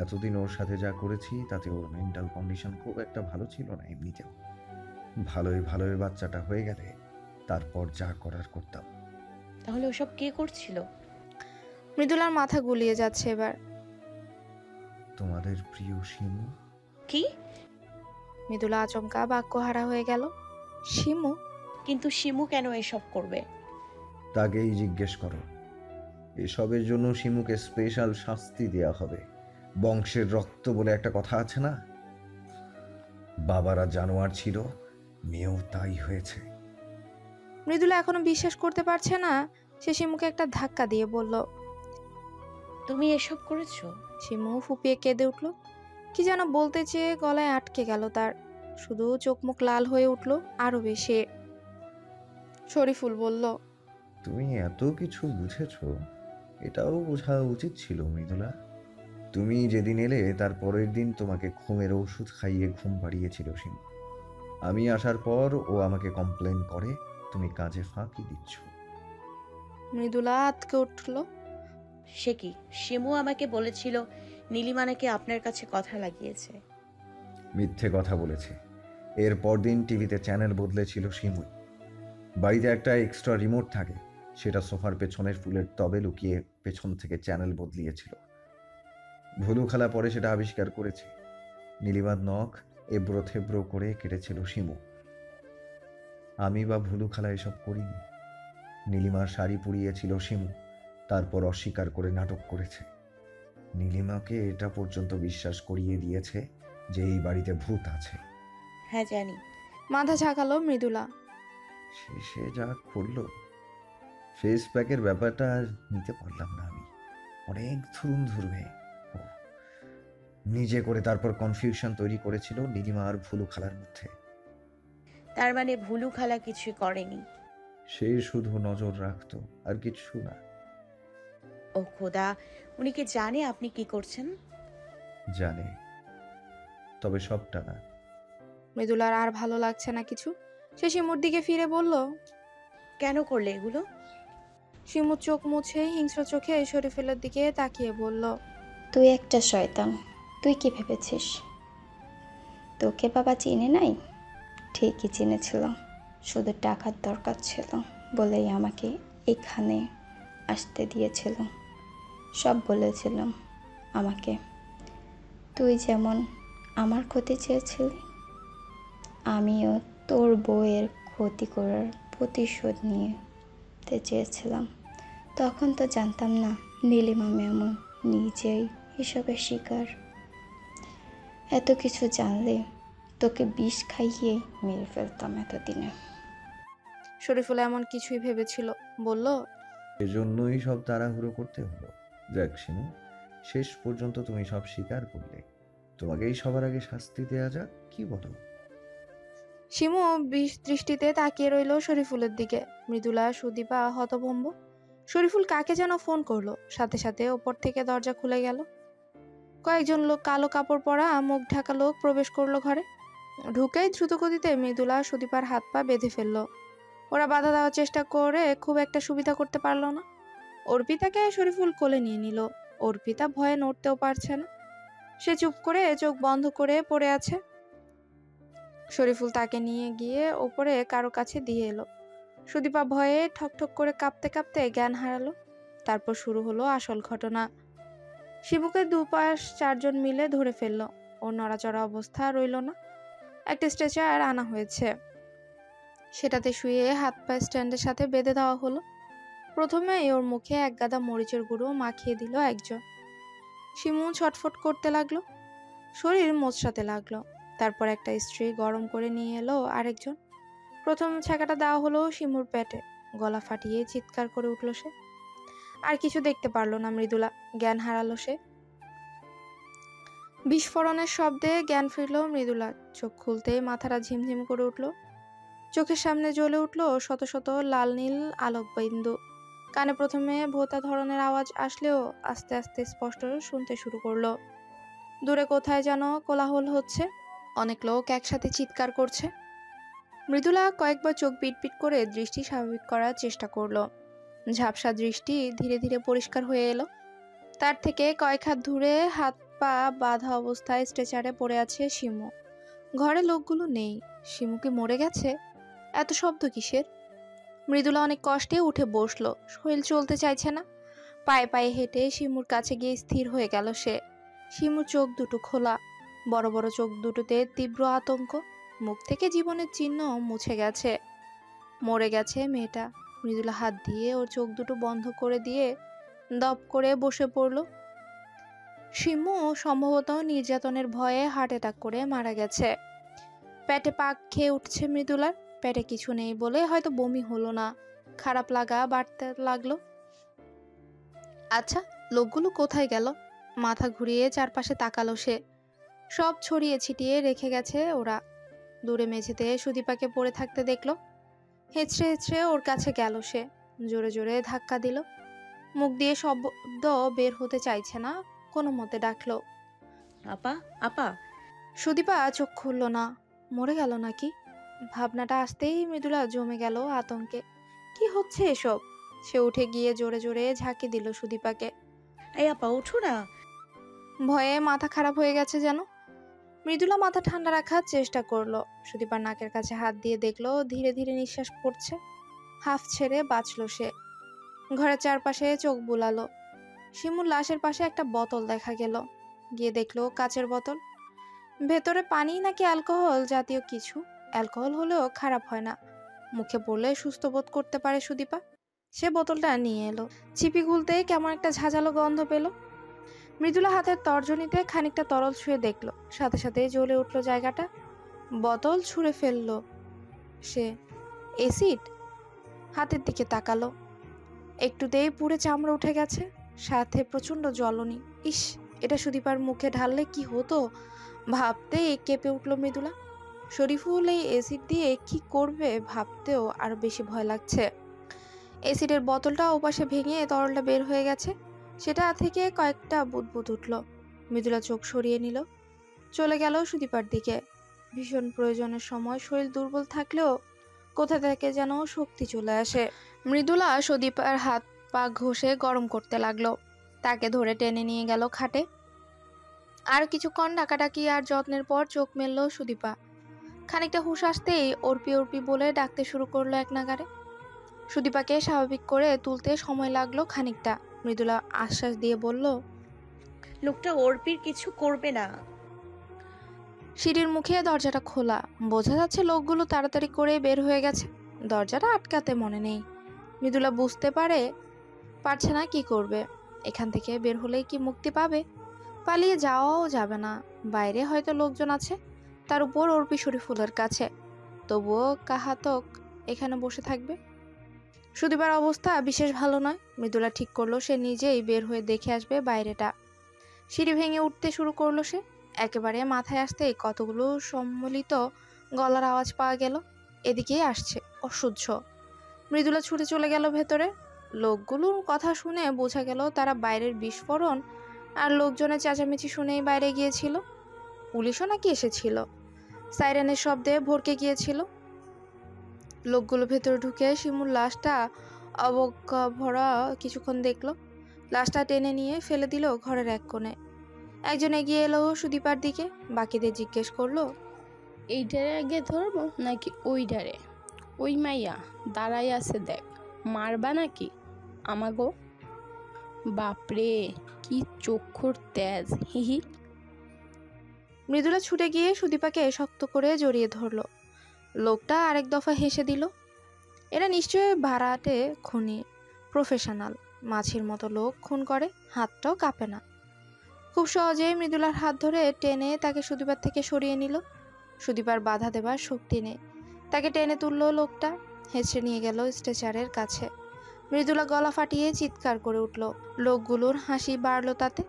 এতদিন ওর সাথে যা করেছি তাতে ওর মেন্টাল কন্ডিশন খুব একটা ভালো ছিল না এমনিতেও। ভালোই ভালোই বাচ্চাটা হয়ে গেলে তারপর যা করার করতাম। তাহলে ওসব কে করছিল? মৃদুলার মাথা গুলিয়ে যাচ্ছে এবার। তোমাদের প্রিয় শিমু। কি? মৃদুলা আচমকা বাক্যহারা হয়ে গেল। শিমু? কিন্তু শিমু কেন এসব করবে? তাকেই জিজ্ঞেস করো। এসবের জন্য শিমুকে স্পেশাল শাস্তি দেয়া হবে। বংশের রক্ত বলে একটা কথা আছে না? বাবারা জানোয়ার ছিল, মেয়েও তাই হয়েছে। মৃদুলা এখনো বিশ্বাস করতে পারছে না। সে শিমুকে একটা ধাক্কা দিয়ে বলল, তুমি এসব করেছো? শিমু ফুপিয়ে কেঁদে উঠল। কি যেন বলতে চেয়ে গলায় আটকে গেল তার, শুধু চোখ মুখ লাল হয়ে উঠল আরো বেশি। শরীফুল বলল, তুমি এত কিছু বুঝেছো, এটাও বোঝা উচিত ছিল মৃদুলা। তুমি যেদিন এলে তার পরের দিন তোমাকে ঘুমের ওষুধ খাইয়ে ঘুম পাড়িয়েছিল শিমু। আমি আসার পর ও আমাকে কমপ্লেন করে তুমি কাজে ফাঁকি দিচ্ছ। মৃদুলা আতকে উঠল। সে কি? শিমু আমাকে বলেছিল নীলিমা নাকি আপনার কাছে কথা লাগিয়েছে। মিথ্যে কথা বলেছে। এর পরদিন টিভিতে চ্যানেল বদলেছিল শিমুই। বাড়িতে একটা এক্সট্রা রিমোট থাকে, সেটা সোফার পেছনের ফুলের টবে লুকিয়ে পেছন থেকে চ্যানেল বদলিয়েছিল। ভুলু খালা পরে সেটা আবিষ্কার করেছে। নীলিমার নখ এবড়ো থেবড়ো করে কেটেছিল শিমু। আমি বা ভুলু খালা এসব করিনি। নীলিমার শাড়ি পুড়িয়েছিল শিমু, তারপর অস্বীকার করে নাটক করেছে। নীলিমাকে এটা পর্যন্ত বিশ্বাস করিয়ে দিয়েছে যে এই বাড়িতে ভূত আছে। হ্যাঁ জানি। মাথা ঝাঁকালো মৃদুলা। শেষে যা করলো, ফেস প্যাকের ব্যাপারটা আর নিতে পারলাম না আমি। অনেক ধরবে ও নিজে করে তারপর কনফিউশন তৈরি করেছিল নীলিমা আর ভুলু খালার মধ্যে। তার মানে ভুলু খালা কিছু করেনি? সে শুধু নজর রাখতো, আর কিছু না। ও খোদা, উনি কি জানে আপনি কি করছেন? জানে, তবে সবটা না। মৃদুলার আর ভালো লাগছে না কিছু। সে শিমুর দিকে ফিরে বলল, কেন করলে এগুলো? শিমু চোখ মুছে হিংস্র চোখে শরীফুলের দিকে তাকিয়ে বলল, তুই একটা শয়তান। তুই কি ভেবেছিস তোকে বাবা চিনে নাই? ঠিকই চিনেছিল, শুধু টাকার দরকার ছিল বলেই আমাকে এখানে আসতে দিয়েছিল। সব বলেছিলাম আমাকে। তুই যেমন আমার ক্ষতি চেয়েছিলি, আমিও তোর বউয়ের ক্ষতি করার প্রতিশোধ নিতে চেয়েছিলাম। তখন তো জানতাম না নীলিমা এমন নিজেই এসবের শিকার। এত কিছু জানলে তোকে বিষ খাইয়ে মেরে ফেলতাম এতদিনে। শরীফুল এমন কিছুই ভেবেছিল, বলল, এজন্যই সব তাড়াহুড়ো করতে হলো। যাক শিমু, শেষ পর্যন্ত তুমি সব স্বীকার করলে। তোমাকেই সবার আগে শাস্তি দেয়া যাক, কি বলো? শিমু বিষ দৃষ্টিতে তাকিয়ে রইল শরীফুলের দিকে। মৃদুলা সুদীপা হতভম্ব। শরীফুল কাকে যেন ফোন করলো, সাথে সাথে ওপর থেকে দরজা খুলে গেল। কয়েকজন লোক কালো কাপড় পরা মুখ ঢাকা লোক প্রবেশ করলো ঘরে। ঢুকেই দ্রুতগতিতে মৃদুলা সুদীপার হাত পা বেঁধে ফেললো। ওরা বাধা দেওয়ার চেষ্টা করে খুব একটা সুবিধা করতে পারলো না। অর্পিতাকে শরীফুল কোলে নিয়ে নিল। অর্পিতা ভয়ে নড়তেও পারছে না, সে চুপ করে চোখ বন্ধ করে পড়ে আছে। শরীফুল তাকে নিয়ে গিয়ে ওপরে কারো কাছে দিয়ে এলো। সুদীপা ভয়ে ঠকঠক করে কাঁপতে কাঁপতে জ্ঞান হারালো। তারপর শুরু হলো আসল ঘটনা। শিবুকে দুপাশ চারজন মিলে ধরে ফেললো। ওর নড়াচড়া অবস্থা রইল না। একটা স্ট্রেচার আনা হয়েছে, সেটাতে শুয়ে হাত পা স্ট্যান্ডের সাথে বেঁধে দেওয়া হলো। প্রথমে ওর মুখে এক গাদা মরিচের গুঁড়ো মাখিয়ে দিল একজন। শিমু ছটফট করতে লাগলো, শরীর মোচড়াতে লাগলো। তারপর একটা স্ত্রী গরম করে নিয়ে এলো আরেকজন। প্রথম ছ্যাঁকাটা দেওয়া হলো শিমুর পেটে। গলা ফাটিয়ে চিৎকার করে উঠল সে। আর কিছু দেখতে পারলো না মৃদুলা, জ্ঞান হারালো সে। বিস্ফোরণের শব্দে জ্ঞান ফিরল মৃদুলার। চোখ খুলতেই মাথাটা ঝিমঝিম করে উঠল। চোখের সামনে জ্বলে উঠল শত শত লাল নীল আলোকবিন্দু। কানে প্রথমে ভোঁতা ধরনের আওয়াজ আসলেও আস্তে আস্তে স্পষ্ট শুনতে শুরু করলো। দূরে কোথায় যেন কোলাহল হচ্ছে, অনেক লোক একসাথে চিৎকার করছে। মৃদুলা কয়েকবার চোখ পিটপিট করে দৃষ্টি স্বাভাবিক করার চেষ্টা করলো। ঝাপসা দৃষ্টি ধীরে ধীরে পরিষ্কার হয়ে এলো। তার থেকে কয়েক হাত দূরে হাত পা বাঁধা অবস্থায় স্ট্রেচারে পড়ে আছে শিমু। ঘরে লোকগুলো নেই। শিমু কি মরে গেছে? এত শব্দ কিসের? মৃদুলা অনেক কষ্টে উঠে বসলো। শরীর চলতে চাইছে না। পায়ে পায়ে হেঁটে শিমুর কাছে গিয়ে স্থির হয়ে গেল সে। শিমুর চোখ দুটো খোলা, বড় বড় চোখ দুটোতে তীব্র আতঙ্ক। মুখ থেকে জীবনের চিহ্ন মুছে গেছে। মরে গেছে মেয়েটা। মৃদুলা হাত দিয়ে ওর চোখ দুটো বন্ধ করে দিয়ে দপ করে বসে পড়ল। শিমু সম্ভবত নির্যাতনের ভয়ে হার্ট অ্যাটাক করে মারা গেছে। পেটে পাক খেয়ে উঠছে মৃদুলার। পেটে কিছু নেই বলে হয়তো বমি হলো না, খারাপ লাগা বাড়তে লাগলো। আচ্ছা, লোকগুলো কোথায় গেল? মাথা ঘুরিয়ে চারপাশে তাকালো সে। সব ছড়িয়ে ছিটিয়ে রেখে গেছে ওরা। দূরে মেঝেতে সুদীপাকে পড়ে থাকতে দেখলো। হেঁচড়ে হেঁচড়ে ওর কাছে গেল সে। জোরে জোরে ধাক্কা দিল। মুখ দিয়ে শব্দ বের হতে চাইছে না, কোনো মতে ডাকলো, আপা, আপা। সুদীপা চোখ খুলল না। মরে গেল নাকি? ভাবনাটা আসতেই মৃদুলা জমে গেল আতঙ্কে। কি হচ্ছে এসব? সে উঠে গিয়ে জোরে জোরে ঝাঁকি দিল সুদীপাকে। এই আপা, ওঠো না। ভয়ে মাথা খারাপ হয়ে গেছে যেন। মৃদুলা মাথা ঠান্ডা রাখার চেষ্টা করলো। সুদীপার নাকের কাছে হাত দিয়ে দেখলো ধীরে ধীরে নিঃশ্বাস পড়ছে। হাফ ছেড়ে বাঁচলো সে। ঘরের চারপাশে চোখ বুলালো। শিমুর লাশের পাশে একটা বোতল দেখা গেল। গিয়ে দেখলো কাচের বোতল। ভেতরে পানি নাকি অ্যালকোহল জাতীয় কিছু। অ্যালকোহল হলেও খারাপ হয় না, মুখে পড়লে সুস্থ বোধ করতে পারে সুদীপা। সে বোতলটা নিয়ে এলো। চিপি খুলতে কেমন একটা ঝাঁঝালো গন্ধ পেল। মৃদুলা হাতের তর্জনীতে খানিকটা তরল ছুঁয়ে দেখলো, সাথে সাথে জ্বলে উঠলো জায়গাটা। বোতল ছুঁড়ে ফেললো সে। এসিড। হাতের দিকে তাকালো। একটুতেই পুড়ে চামড়া উঠে গেছে, সাথে প্রচন্ড জ্বলনি। ইস, এটা সুদীপার মুখে ঢাললে কি হতো ভাবতেই কেঁপে উঠল মৃদুলা। শরীফুল এই অ্যাসিড দিয়ে কি করবে ভাবতেও আরো বেশি ভয় লাগছে। অ্যাসিডের বোতলটা ওপাশে ভেঙে তরলটা বের হয়ে গেছে, সেটা থেকে কয়েকটা বুদবুদ উঠল। মৃদুলা চোখ সরিয়ে নিল, চলে গেল সুদীপার দিকে। ভীষণ প্রয়োজনের সময় শরীর দুর্বল থাকলেও কোথা থেকে যেন শক্তি চলে আসে। মৃদুলা সুদীপার হাত পা ঘষে গরম করতে লাগলো। তাকে ধরে টেনে নিয়ে গেল খাটে। আর কিছুক্ষণ ডাকাডাকি আর যত্নের পর চোখ মেলল সুদীপা। খানিকটা হুঁশ আসতেই অর্পি অর্পি বলে ডাকতে শুরু করলো এক নাগারে। সুদীপাকে স্বাভাবিক করে তুলতে সময় লাগলো খানিকটা। মৃদুলা আশ্বাস দিয়ে বলল, লোকটা অর্পির কিছু করবে না। সিঁড়ির মুখে দরজাটা খোলা, বোঝা যাচ্ছে লোকগুলো তাড়াতাড়ি করে বের হয়ে গেছে। দরজাটা আটকাতে মনে নেই। মৃদুলা বুঝতে পারছে না কি করবে। এখান থেকে বের হলেই কি মুক্তি পাবে? পালিয়ে যাওয়াও যাবে না, বাইরে হয়তো লোকজন আছে, তার উপর অর্পি শরীফুলের কাছে। তবুও কাহাতক এখানে বসে থাকবে। সুদীপার অবস্থা বিশেষ ভালো নয়। মৃদুলা ঠিক করলো সে নিজেই বের হয়ে দেখে আসবে বাইরেটা। সিঁড়ি ভেঙে উঠতে শুরু করলো সে। একেবারে মাথায় আসতেই কতগুলো সম্মিলিত গলার আওয়াজ পাওয়া গেল। এদিকেই আসছে, অসহ্য। মৃদুলা ছুটে চলে গেল ভেতরে। লোকগুলোর কথা শুনে বোঝা গেল তারা বাইরের বিস্ফোরণ আর লোকজনের চেঁচামেচি শুনেই বাইরে গিয়েছিল। পুলিশও নাকি এসেছিল। সাইরেনের শব্দে ভরকে গিয়েছিল। লোকগুলো ভেতরে ঢুকে শিমুর লাশটা অবজ্ঞা ভরা কিছুক্ষণ দেখলো। লাশটা টেনে নিয়ে ফেলে দিল ঘরের এক কোণে। একজন এগিয়ে এলো সুদীপার দিকে, বাকিদের জিজ্ঞেস করলো, এইটারে আগে ধরবো নাকি ওইটারে? ওই মাইয়া দাঁড়াই আছে দেখ, মারবা নাকি আমাগো? বাপরে কি চক্ষুর তেজ! হিহি। মৃদুলা ছুটে গিয়ে সুদীপাকে শক্ত করে জড়িয়ে ধরলো। লোকটা আরেক দফা হেসে দিল। এরা নিশ্চয়ই ভাড়াটে খুনি, প্রফেশনাল। মাছির মতো লোক খুন করে, হাতটাও কাঁপে না। খুব সহজেই মৃদুলার হাত ধরে টেনে তাকে সুদীপার থেকে সরিয়ে নিল। সুদীপার বাধা দেবার শক্তি নেই। তাকে টেনে তুললো লোকটা, হেঁচড়ে নিয়ে গেল স্ট্রেচারের কাছে। মৃদুলা গলা ফাটিয়ে চিৎকার করে উঠল। লোকগুলোর হাসি বাড়লো তাতে।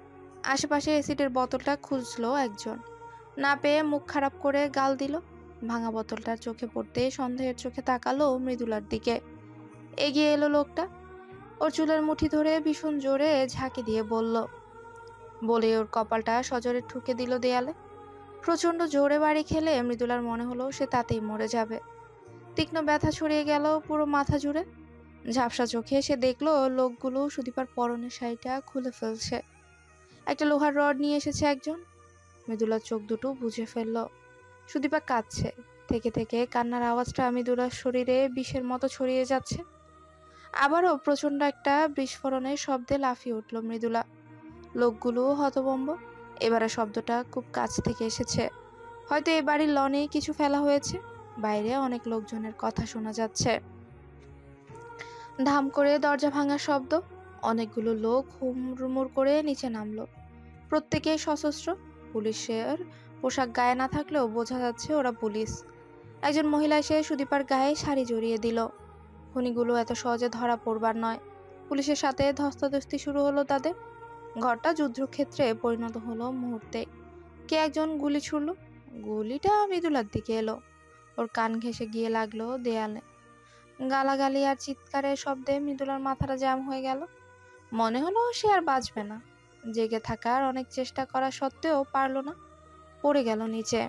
আশেপাশে অ্যাসিডের বোতলটা খুঁজলো একজন, না পেয়ে মুখ খারাপ করে গাল দিল। ভাঙা বোতলটার চোখে পড়তে সন্দেহের চোখে তাকালো মৃদুলার দিকে। এগিয়ে এলো লোকটা, ওর চুলের মুঠি ধরে ভীষণ জোরে ঝাঁকি দিয়ে বলে ওর কপালটা সজোরে ঠুকে দিল দেয়ালে। প্রচণ্ড জোরে বাড়ি খেলে মৃদুলার মনে হলো সে তাতেই মরে যাবে। তীক্ষ্ণ ব্যথা ছড়িয়ে গেল পুরো মাথা জুড়ে। ঝাপসা চোখে সে দেখলো লোকগুলো সুদীপার পরনের শাড়িটা খুলে ফেলছে। একটা লোহার রড নিয়ে এসেছে একজন। মৃদুলার চোখ দুটো বুঝে ফেলল। সুদীপা কাঁদছে। থেকে থেকে কান্নার আওয়াজটা মৃদুলার শরীরে বিষের মতো ছড়িয়ে যাচ্ছে। আবারও প্রচণ্ড একটা বিস্ফোরণের শব্দে লাফিয়ে উঠল মৃদুলা। লোকগুলো হতভম্ব। এবারে শব্দটা খুব কাছ থেকে এসেছে। হয়তো এ বাড়ির লনে কিছু ফেলা হয়েছে। বাইরে অনেক লোকজনের কথা শোনা যাচ্ছে। ধাম করে দরজা ভাঙার শব্দ। অনেকগুলো লোক হুড়মুড় করে নিচে নামলো। প্রত্যেকেই সশস্ত্র। পুলিশের পোশাক গায়ে না থাকলেও বোঝা যাচ্ছে ওরা পুলিশ। একজন মহিলা এসে সুদীপার গায়ে শাড়ি জড়িয়ে দিল। খুনিগুলো এত সহজে ধরা পড়বার নয়। পুলিশের সাথে ধস্তাধস্তি শুরু হলো তাদের। ঘরটা যুদ্ধক্ষেত্রে পরিণত হলো মুহূর্তে। কে একজন গুলি ছুড়ল। গুলিটা মৃদুলার দিকে এলো। ওর কান ঘেঁষে গিয়ে লাগলো দেয়ালে। গালাগালি আর চিৎকারের শব্দে মৃদুলার মাথাটা জ্যাম হয়ে গেল। মনে হলো সে আর বাঁচবে না। জেগে থাকার অনেক চেষ্টা করা সত্ত্বেও পারল না। পড়ে গেল নিচে।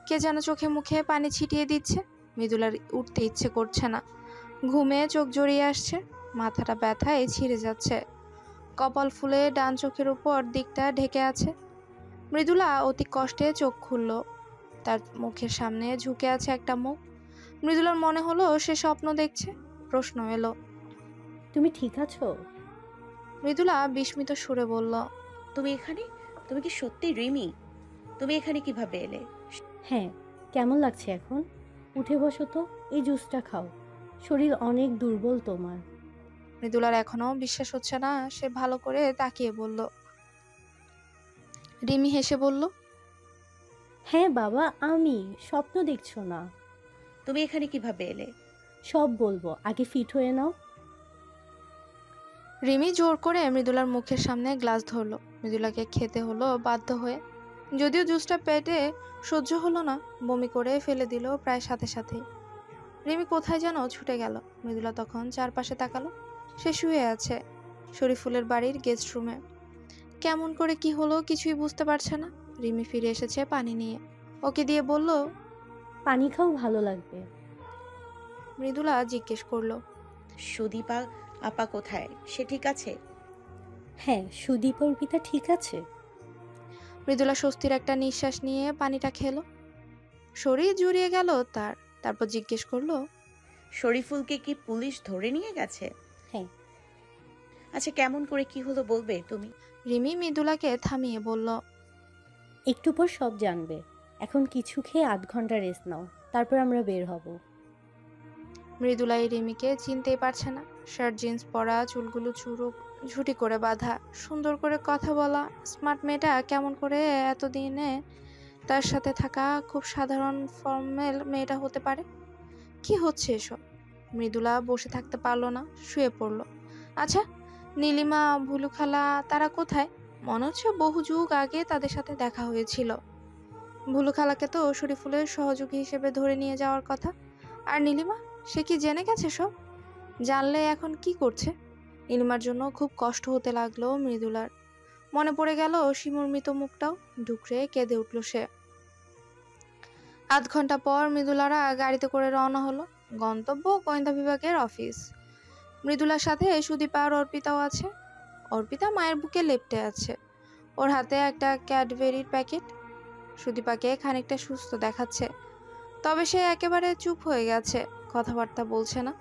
কে যেন চোখে মুখে পানি ছিটিয়ে দিচ্ছে। মৃদুলার উঠতে ইচ্ছে করছে না। ঘুমে চোখ জড়িয়ে আসছে। মাথাটা ব্যথায় ছিঁড়ে যাচ্ছে। কপাল ফুলে ডান চোখের উপর দিকটা ঢেকে আছে। মৃদুলা অতি কষ্টে চোখ খুলল। তার মুখের সামনে ঝুঁকে আছে একটা মুখ। মৃদুলার মনে হলো সে স্বপ্ন দেখছে। প্রশ্ন এলো, তুমি ঠিক আছো? মৃদুলা বিস্মিত সুরে বলল, তুমি এখানে? তুমি কি সত্যি রিমি? তুমি এখানে কিভাবে এলে? হ্যাঁ, কেমন লাগছে এখন? উঠে বসো তো, এই জুসটা খাও। শরীর অনেক দুর্বল তোমার। মৃদুলার এখনো বিশ্বাস হচ্ছে না। সে ভালো করে তাকিয়ে বলল। রিমি হেসে বলল, হ্যাঁ বাবা, আমি। স্বপ্ন দেখছো না? তুমি এখানে কিভাবে এলে? সব বলবো, আগে ফিট হয়ে নাও। রিমি জোর করে মৃদুলার মুখের সামনে গ্লাস ধরলো। মৃদুলাকে খেতে হলো বাধ্য হয়ে। যদিও জুসটা পেটে সহ্য হলো না, বমি করে ফেলে দিল প্রায় সাথে সাথেই। রিমি কোথায় যেন ছুটে গেল। মৃদুলা তখন চারপাশে তাকালো। সে শুয়ে আছে শরীফুলের বাড়ির গেস্ট রুমে। কেমন করে কি হলো কিছুই বুঝতে পারছে না। রিমি ফিরে এসেছে পানি নিয়ে। ওকে দিয়ে বলল, পানি খাও, ভালো লাগবে। মৃদুলা জিজ্ঞেস করলো, সুদীপা আপা কোথায়? সে ঠিক আছে? হ্যাঁ, সুদীপ অর্পিতা ঠিক আছে। মৃদুলা স্বস্তির একটা নিঃশ্বাস নিয়ে পানিটা খেলো। শরীর জুড়িয়ে গেল তার। তারপর জিজ্ঞেস করলো, শরীফুলকে কি পুলিশ ধরে নিয়ে গেছে? হ্যাঁ। আচ্ছা, কেমন করে কি হলো বলবে তুমি? রিমি মৃদুলাকে থামিয়ে বলল, একটু পর সব জানবে। এখন কিছু খেয়ে 8 ঘন্টা রেস্ট নাও, তারপর আমরা বের হব। মৃদুলা এই রিমিকে চিনতেই পারছে না। শার্ট জিন্স পরা, চুলগুলো ঝুটি করে বাঁধা, সুন্দর করে কথা বলা স্মার্ট মেয়েটা কেমন করে এতদিনে তার সাথে থাকা খুব সাধারণ ফর্মাল মেয়েটা হতে পারে? কি হচ্ছে এসব? মৃদুলা বসে থাকতে পারলো না, শুয়ে পড়ল। আচ্ছা, নীলিমা, ভুলু খালা তারা কোথায়? মনে হচ্ছে বহু যুগ আগে তাদের সাথে দেখা হয়েছিল। ভুলু খালাকে তো শরীফুলের সহযোগী হিসেবে ধরে নিয়ে যাওয়ার কথা। আর নীলিমা, সে কি জেনে গেছে সব? জানলে এখন কি করছে? নীলিমার জন্য খুব কষ্ট হতে লাগলো মৃদুলার। মনে পড়ে গেল শিমুর মৃত মুখটাও। ডুকরে কেঁদে উঠল সে। আধ ঘন্টা পর মৃদুলারা গাড়িতে করে রওনা হলো। গন্তব্য গোয়েন্দা বিভাগের অফিস। মৃদুলার সাথে সুদীপা আর অর্পিতাও আছে। অর্পিতা মায়ের বুকে লেপ্টে আছে, ওর হাতে একটা ক্যাডবেরির প্যাকেট। সুদীপাকে খানিকটা সুস্থ দেখাচ্ছে, তবে সে একেবারে চুপ হয়ে গেছে, কথাবার্তা বলছে না।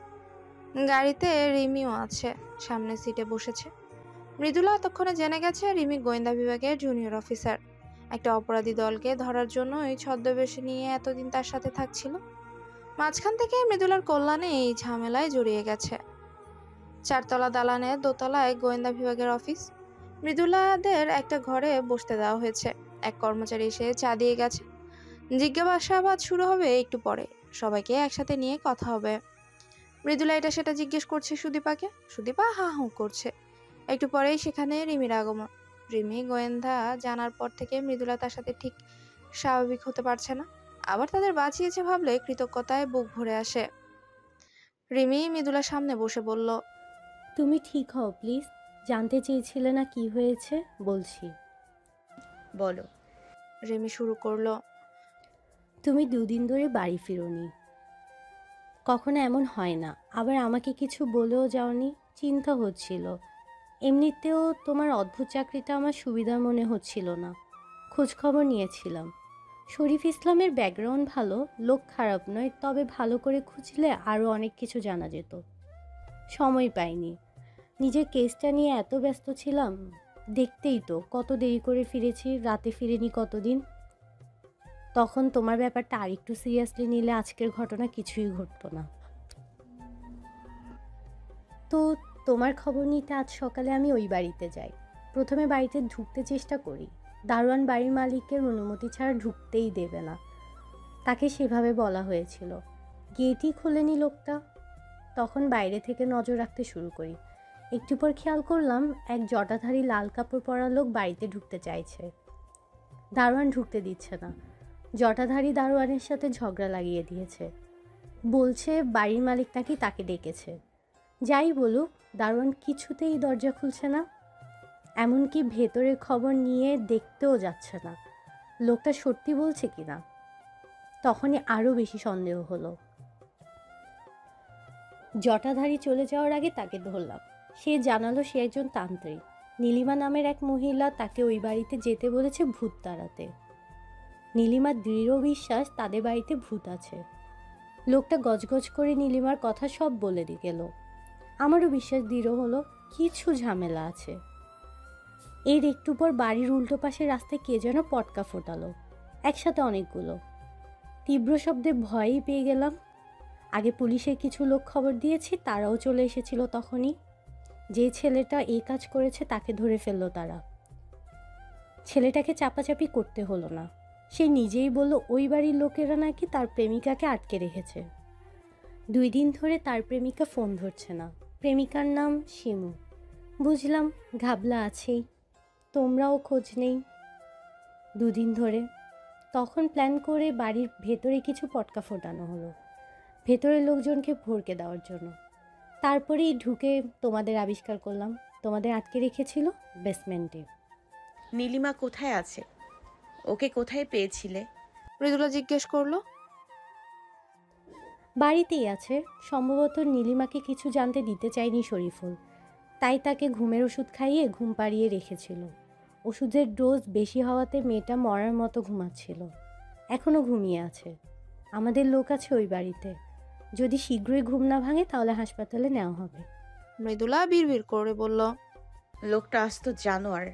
গাড়িতে রিমিও আছে, সামনের সিটে বসেছে। মৃদুলা ততক্ষণে জেনে গেছে রিমি গোয়েন্দা বিভাগের জুনিয়র অফিসার। একটা অপরাধী দলকে ধরার জন্য এই ছদ্মবেশে নিয়ে এতদিন তার সাথে থাকছিল। মাঝখান থেকে মৃদুলার কল্যাণে এই ঝামেলায় জড়িয়ে গেছে। 4 তলা দালানের দোতলায় গোয়েন্দা বিভাগের অফিস। মৃদুলাদের একটা ঘরে বসতে দেওয়া হয়েছে। এক কর্মচারী এসে চা দিয়ে গেছে। জিজ্ঞাসাবাদ শুরু হবে একটু পরে, সবাইকে একসাথে নিয়ে কথা হবে। মৃদুলা এটা সেটা জিজ্ঞেস করছে সুদীপাকে। সুদীপা হা হু করছে। একটু পরেই সেখানে রিমির আগমন। রিমি গোয়েন্দা জানার পর থেকে মৃদুলা তার সাথে ঠিক স্বাভাবিক হতে পারছে না। আবার তাদের বাঁচিয়েছে ভাবলে কৃতজ্ঞতায় বুক ভরে আসে। রিমি মৃদুলার সামনে বসে বলল, তুমি ঠিক হও প্লিজ। জানতে চেয়েছিলে না কি হয়েছে? বলছি। বলো। রিমি শুরু করলো। তুমি 2 দিন ধরে বাড়ি ফিরোনি। কখনো এমন হয় না। আবার আমাকে কিছু বলেও যাওনি। চিন্তা হচ্ছিল। এমনিতেও তোমার অদ্ভুত চাকরিটা আমার সুবিধার মনে হচ্ছিল না। খোঁজখবর নিয়েছিলাম। শরীফ ইসলামের ব্যাকগ্রাউন্ড ভালো, লোক খারাপ নয়, তবে ভালো করে খুঁজলে আরও অনেক কিছু জানা যেত। সময় পাইনি। নিজের কেসটা নিয়ে এত ব্যস্ত ছিলাম। দেখতেই তো কত দেরি করে ফিরেছি, রাতে ফিরেনি কতদিন। তখন তোমার ব্যাপারটা আরেকটু সিরিয়াসলি নিলে আজকের ঘটনা কিছুই ঘটতো না। তো তোমার খবর নিতে আজ সকালে আমি ওই বাড়িতে যাই। প্রথমে বাড়িতে ঢুকতে চেষ্টা করি। দারোয়ান বাড়ির মালিকের অনুমতি ছাড়া ঢুকতেই দেবে না। তাকে সেভাবে বলা হয়েছিল। গেটই খোলেনি লোকটা। তখন বাইরে থেকে নজর রাখতে শুরু করি। একটু পর খেয়াল করলাম এক জটাধারী লাল কাপড় পরা লোক বাড়িতে ঢুকতে চাইছে। দারোয়ান ঢুকতে দিচ্ছে না। জটাধারী দারোয়ানের সাথে ঝগড়া লাগিয়ে দিয়েছে। বলছে বাড়ির মালিক নাকি তাকে ডেকেছে। যাই বলুক, দারোয়ান কিছুতেই দরজা খুলছে না। এমনকি ভেতরের খবর নিয়ে দেখতেও যাচ্ছে না লোকটা সত্যি বলছে কিনা। তখনই আরও বেশি সন্দেহ হলো। জটাধারী চলে যাওয়ার আগে তাকে ধরলাম। সে জানালো সে একজন তান্ত্রিক। নীলিমা নামের এক মহিলা তাকে ওই বাড়িতে যেতে বলেছে ভূত তাড়াতে। নীলিমার দৃঢ় বিশ্বাস তাদের বাড়িতে ভূত আছে। লোকটা গজগজ করে নীলিমার কথা সব বলে গেল। আমারও বিশ্বাস দৃঢ় হলো কিছু ঝামেলা আছে। এর একটু পর বাড়ির উল্টো পাশের রাস্তায় কে যেন পটকা ফোটালো, একসাথে অনেকগুলো। তীব্র শব্দে ভয়ই পেয়ে গেলাম। আগে পুলিশের কিছু লোক খবর দিয়েছি, তারাও চলে এসেছিল তখনই। যে ছেলেটা এই কাজ করেছে তাকে ধরে ফেললো তারা। ছেলেটাকে চাপাচাপি করতে হলো না। সে নিজেই বলল ওই বাড়ির লোকেরা নাকি তার প্রেমিকাকে আটকে রেখেছে। 2 দিন ধরে তার প্রেমিকা ফোন ধরছে না। প্রেমিকার নাম শিমু। বুঝলাম ঘাবলা আছেই। তোমরাও খোঁজ নেই 2 দিন ধরে। তখন প্ল্যান করে বাড়ির ভেতরে কিছু পটকা ফোটানো হলো, ভেতরের লোকজনকে ভরকে দেওয়ার জন্য। তারপরেই ঢুকে তোমাদের আবিষ্কার করলাম। তোমাদের আটকে রেখেছিল বেসমেন্টে। নীলিমা কোথায় আছে? ওকে কোথায় পেয়েছিলে? মৃদুলা জিজ্ঞেস করলো। বাড়িতেই আছে। সম্ভবত নীলিমাকে কিছু জানতে দিতে চায়নি শরীফুল, তাই তাকে ঘুমের ওষুধ খাইয়ে ঘুম পাড়িয়ে রেখেছিল। ওষুধের ডোজ বেশি হওয়াতে মেয়েটা মরার মতো ঘুমাচ্ছিল। এখনও ঘুমিয়ে আছে। আমাদের লোক আছে ওই বাড়িতে। যদি শীঘ্রই ঘুম না ভাঙে তাহলে হাসপাতালে নেওয়া হবে। মৃদুলা বিড়বিড় করে বলল, লোকটা আস্ত জানোয়ার।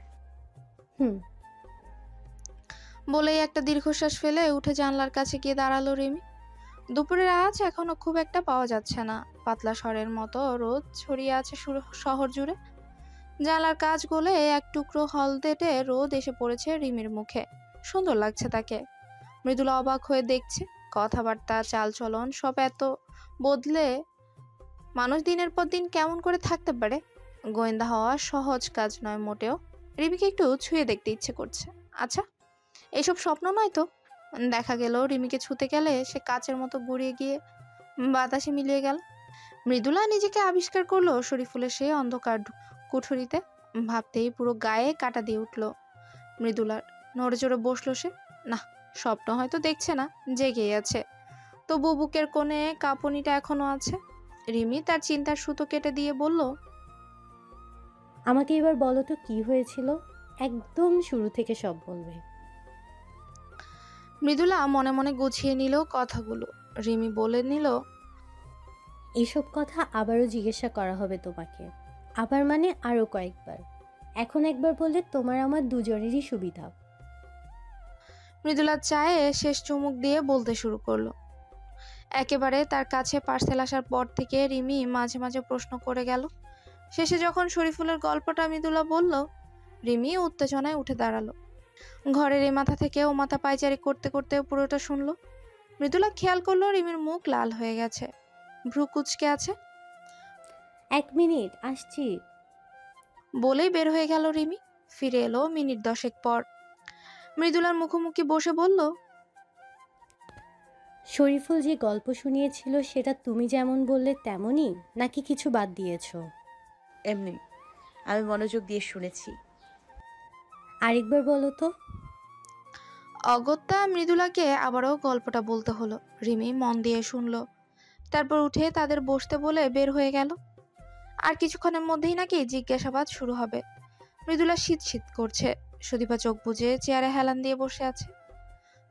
বলেই একটা দীর্ঘশ্বাস ফেলে উঠে জানলার কাছে গিয়ে দাঁড়ালো রিমি। দুপুরের আজ এখনো খুব একটা পাওয়া যাচ্ছে না। পাতলা স্বরের মতো রোদ ছড়িয়ে আছে শহর জুড়ে। জানলার কাজ গলে এক টুকরো হলদেটে রোদ এসে পড়েছে রিমির মুখে। সুন্দর লাগছে তাকে। মৃদুলা অবাক হয়ে দেখছে। কথাবার্তা, চালচলন সব এত বদলে। মানুষ দিনের পর দিন কেমন করে থাকতে পারে? গোয়েন্দা হওয়া সহজ কাজ নয় মোটেও। রিমিকে একটু ছুঁয়ে দেখতে ইচ্ছে করছে। আচ্ছা, এইসব স্বপ্ন নয় তো? দেখা গেল রিমিকে ছুঁতে গেলে সে কাচের মতো গুড়িয়ে গিয়ে বাতাসে মিলিয়ে গেল। মৃদুলা নিজেকে আবিষ্কার করলো শরীফুলের সেই অন্ধকার কুঠুরিতে। ভাবতেই পুরো গায়ে কাটা দিয়ে উঠল মৃদুলার। নড়ে চড়ে বসলো সে। না, স্বপ্ন হয়তো দেখছে না, জেগেই আছে। তবু বুকের কোণে কাঁপুনিটা এখনো আছে। রিমি তার চিন্তার সুতো কেটে দিয়ে বলল, আমাকে এবার বলো তো কি হয়েছিল, একদম শুরু থেকে সব বলবে। মৃদুলা মনে মনে গুছিয়ে নিল কথাগুলো। রিমি বলে নিল, এসব কথা আবারও জিজ্ঞাসা করা হবে তোমাকে, আবার মানে আরও কয়েকবার। এখন একবার বললে তোমার আমার দুজনেরই সুবিধা। মৃদুলা চায়ে শেষ চুমুক দিয়ে বলতে শুরু করলো। একেবারে তার কাছে পার্সেল আসার পর থেকে রিমি মাঝে মাঝে প্রশ্ন করে গেল। শেষে যখন শরীফুলের গল্পটা মৃদুলা বলল, রিমি উত্তেজনায় উঠে দাঁড়ালো। ঘরের এই মাথা থেকে ও মাথা পায়চারি করতে করতে পুরোটা শুনলো। মৃদুলা খেয়াল করলো রিমির মুখ লাল হয়ে গেছে, ভ্রু কুঁচকে আছে। 1 মিনিট আসছি। বলেই বের হয়ে গেল রিমি। ফিরে এলো মিনিট 10 পর। মৃদুলার মুখোমুখি বসে বলল, শরীফুল যে গল্প শুনিয়েছিল সেটা তুমি যেমন বললে তেমনই, নাকি কিছু বাদ দিয়েছো? এমনি, আমি মনোযোগ দিয়ে শুনেছি। আরেকবার বলো তো। অগত্যা মৃদুলাকে আবারও গল্পটা বলতে হলো। রিমি মন দিয়ে শুনলো। তারপর উঠে তাদের বসতে বলে বের হয়ে গেল। আর কিছুক্ষণের মধ্যেই নাকি জিজ্ঞাসাবাদ শুরু হবে। মৃদুলা শীত শীত করছে। সুদীপা চোখ বুজে চেয়ারে হেলান দিয়ে বসে আছে।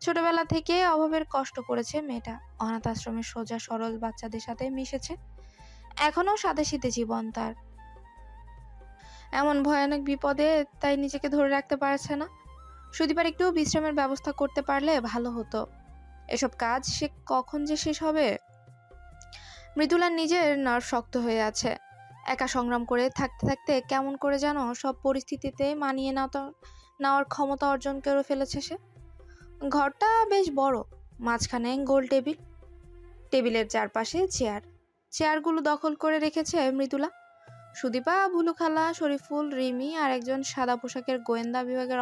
ছোটবেলা থেকে অভাবের কষ্ট করেছে মেয়েটা। অনাথ আশ্রমের সোজা সরল বাচ্চাদের সাথে মিশেছে। এখনো সাদাসিধে জীবন তার। এমন ভয়ানক বিপদে তাই নিজেকে ধরে রাখতে পারছে না। সুদীপার একটু বিশ্রামের ব্যবস্থা করতে পারলে ভালো হতো। এসব কাজ সে কখন যে শেষ হবে। মৃদুলার নিজের নার্ভ শক্ত হয়ে আছে। একা সংগ্রাম করে থাকতে থাকতে কেমন করে যেন সব পরিস্থিতিতে মানিয়ে নেওয়ার ক্ষমতা অর্জন করে ফেলেছে সে। ঘরটা বেশ বড়। মাঝখানে গোল টেবিল, টেবিলের চারপাশে চেয়ারগুলো দখল করে রেখেছে মৃদুলা। সুদীপা, ভুলু খালা, শরীফুল, রিমি আর একজন সাদা পোশাকের গোয়েন্দা বিভাগের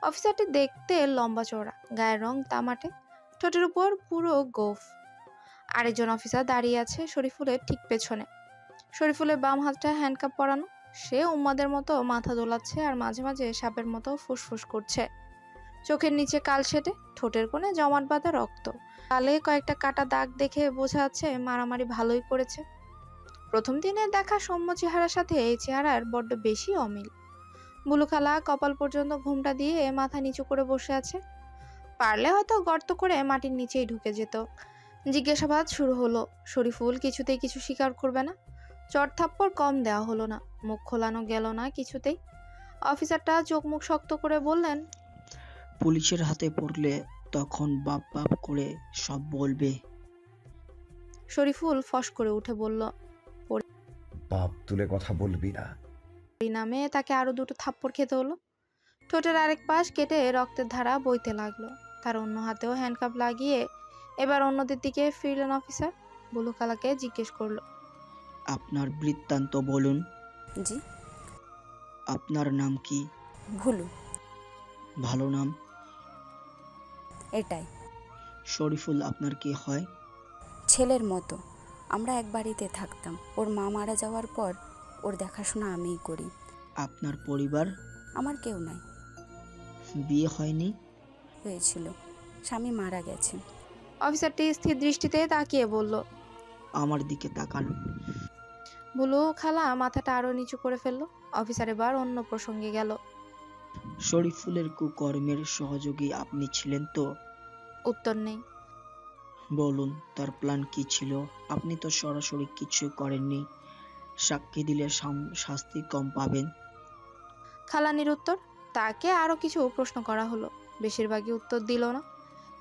অফিসারটি দেখতে লম্বা চওড়া, গায়ের রং তামাটে, ঠোঁটের উপর পুরো গোফ। আরেকজন অফিসার দাঁড়িয়ে আছে শরীফুলের ঠিক পেছনে। শরীফুলের বাম হাতটা হ্যান্ডকাপ পরানো। সে উম্মাদের মতো মাথা দোলাচ্ছে আর মাঝে মাঝে সাপের মতো ফুসফুস করছে। চোখের নিচে কালশেটে, ঠোঁটের কোণে জমাট বাঁধা রক্ত। গালে কয়েকটা কাটা দাগ দেখে বোঝা যাচ্ছে মারামারি ভালোই করেছে। প্রথম দিনে দেখা সৌম্য চেহারার সাথে এই চেহারার বড্ড বেশি অমিল। বুলুখালা কপাল পর্যন্ত ঘুমটা দিয়ে মাথা নিচু করে বসে আছে। পারলে হয়তো গর্ত করে মাটির নিচেই ঢুকে যেত। জিজ্ঞাসাবাদ শুরু হলো। শরীফুল কিছুতেই কিছু স্বীকার করবে না। চড় থাপ্পড় কম দেওয়া হলো না, মুখ খোলানো গেল না কিছুতেই। অফিসারটা চোখ মুখ শক্ত করে বললেন, পুলিশের হাতে পড়লে তখন বাপ বাপ করে সব বলবে। শরীফুল ফস করে উঠে বলল, বাপ তুলে কথা বলবি না। পরিণামে তাকে আরো 2টো থাপ্পড় খেতে হলো। ঠোঁটের আরেক পাশ কেটে রক্তের ধারা বইতে লাগলো। তার অন্য হাতেও হ্যান্ডকাপ লাগিয়ে এবার অন্যদের দিকে ফিরলেন অফিসার। বুলুখালাকে জিজ্ঞেস করলো, আপনার বৃত্তান্ত বলুন। জি। আপনার নাম কি? ভুলু। ভালো নাম। এটাই। শরীফুল আপনার কি হয়? ছেলের মতো। আমরা এক বাড়িতে থাকতাম। ওর মা মারা যাওয়ার পর ওর দেখাশোনা আমিই করি। আপনার পরিবার? আমার কেউ নাই। বিয়ে হয়নি? হয়েছিল, স্বামী মারা গেছে। অফিসারটি স্থির দৃষ্টিতে তাকিয়ে বলল, আমার দিকে তাকান। বুলু খালা মাথাটা আরো নিচু করে ফেললো। অফিসার এবার অন্য প্রসঙ্গে গেল। শরীফুলের কুকর্মের সহযোগী আপনি ছিলেন তো? উত্তর নেই। বলুন তার প্ল্যান কি ছিল? আপনি তো সরাসরি কিছু করেননি। সাক্ষী দিলে শাস্তি কম পাবেন। খালানির উত্তর। তাকে আরো কিছু প্রশ্ন করা হলো। বেশিরভাগই উত্তর দিল না।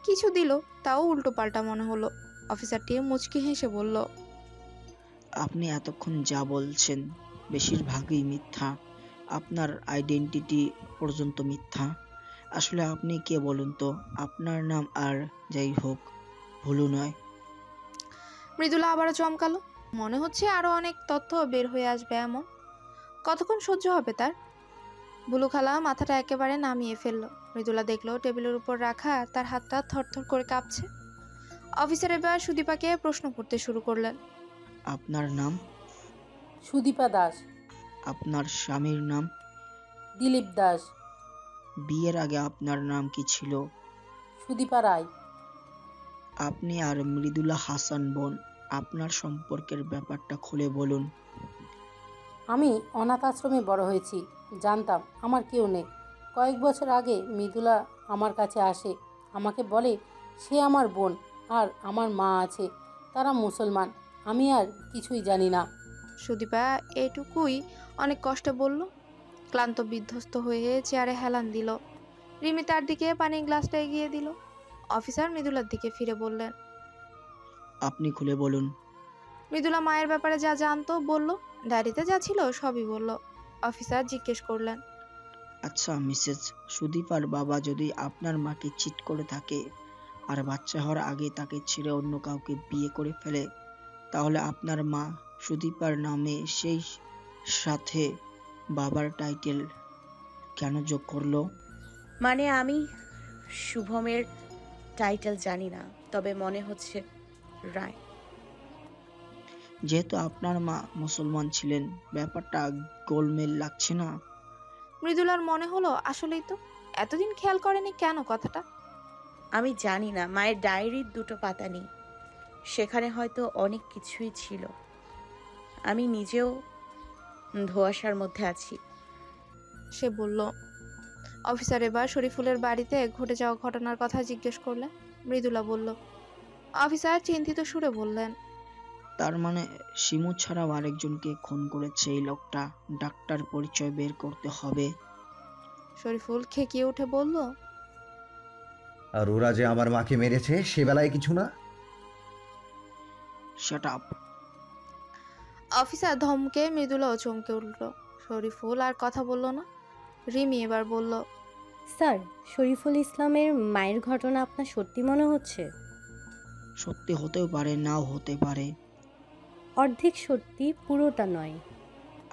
কিছু দিল, তাও উল্টো পাল্টা মনে হলো। অফিসারটি মুচকি হেসে বলল, আপনি এতক্ষণ যা বলছেন বেশিরভাগই মিথ্যা। আপনার আইডেন্টিটি পর্যন্ত মিথ্যা। আসলে আপনি কে বলুন তো? আপনার নাম আর যাই হোক, ভুলু নয়। মৃদুলা আবারও চমকালো। মনে হচ্ছে আরো অনেক তথ্য বের হয়ে আসবে এমন। কতক্ষণ সহ্য হবে তার? বুলুখালা মাথাটা একেবারে নামিয়ে ফেললো। মৃদুলা দেখলো টেবিলের উপর রাখা তার হাতটা থরথর করে কাঁপছে। অফিসার এবার সুদীপাকে প্রশ্ন করতে শুরু করলেন। আপনার নাম? সুদীপা দাস। আপনার স্বামীর নাম? দিলীপ দাস। বিয়ের আগে আপনার নাম কি ছিল? সুদীপা রায়। আপনি আর মৃদুলা হাসান বোন, আপনার সম্পর্কের ব্যাপারটা খুলে বলুন। আমি অনাথ আশ্রমে বড় হয়েছি, জানতাম আমার কেউ নেই। কয়েক বছর আগে মৃদুলা আমার কাছে আসে, আমাকে বলে সে আমার বোন আর আমার মা আছে, তারা মুসলমান। আমি আর কিছুই জানি না। সুদীপা এটুকুই অনেক কষ্টে বলল। ক্লান্ত বিধ্বস্ত হয়ে চেয়ারে হেলান দিল। রিমি তার দিকে পানির গ্লাসটা এগিয়ে দিল। অফিসার মৃদুলার দিকে ফিরে বললেন, আপনি খুলে বলুন। মৃদুলা মায়ের ব্যাপারে যা জানতো বলল, ডায়েরিতে যা ছিল সবই বলল। অফিসার জিজ্ঞেস করলেন, আচ্ছা মিসেস, সুদীপার বাবা যদি আপনার মাকে চিট করে থাকে আর বাচ্চা হওয়ার আগে তাকে ছেড়ে অন্য কাউকে বিয়ে করে ফেলে, তাহলে আপনার মা সুদীপার নামে সেই সাথে বাবার টাইটেল কেন যোগ করলো? মানে আমি শুভমের টাইটেল জানি না, তবে মনে হচ্ছে রায়। যেহেতু আপনার মা মুসলমান ছিলেন, ব্যাপারটা গোলমেল লাগছে না? মৃদুলার মনে হলো আসলেই তো, এতদিন খেয়াল করেনি কেন কথাটা। আমি জানি না, মায়ের ডায়েরির 2টো পাতা নেই, সেখানে হয়তো অনেক কিছুই ছিল। আমি নিজেও ধোঁয়াশার মধ্যে আছি। সে বলল। অফিসার এবার শরীফুলের বাড়িতে ঘটে যাওয়া ঘটনার কথা জিজ্ঞেস করলেন। মৃদুলা বলল। অফিসার চিন্তিত সুরে বললেন, তার মানে শিমু ছাড়াও আরেকজনকে খুন করেছে এই লোকটা। ডাক্তার পরিচয় বের করতে হবে। শরীফুল খেকিয়ে উঠে বলল, আর ওরা যে আমার মাকে মেরেছে সে বেলায় কিছু না? Shut up. অফিসার ধমকে মৃদুলাও চমকে উঠল। শরীফুল আর কথা বলল না। রিমি এবার বলল, স্যার, শরীফুল ইসলামের মায়ের ঘটনা আপনার সত্যি মনে হচ্ছে? সত্যি হতেও পারে, নাও হতে পারে। অর্ধেক সত্যি, পুরোটা নয়।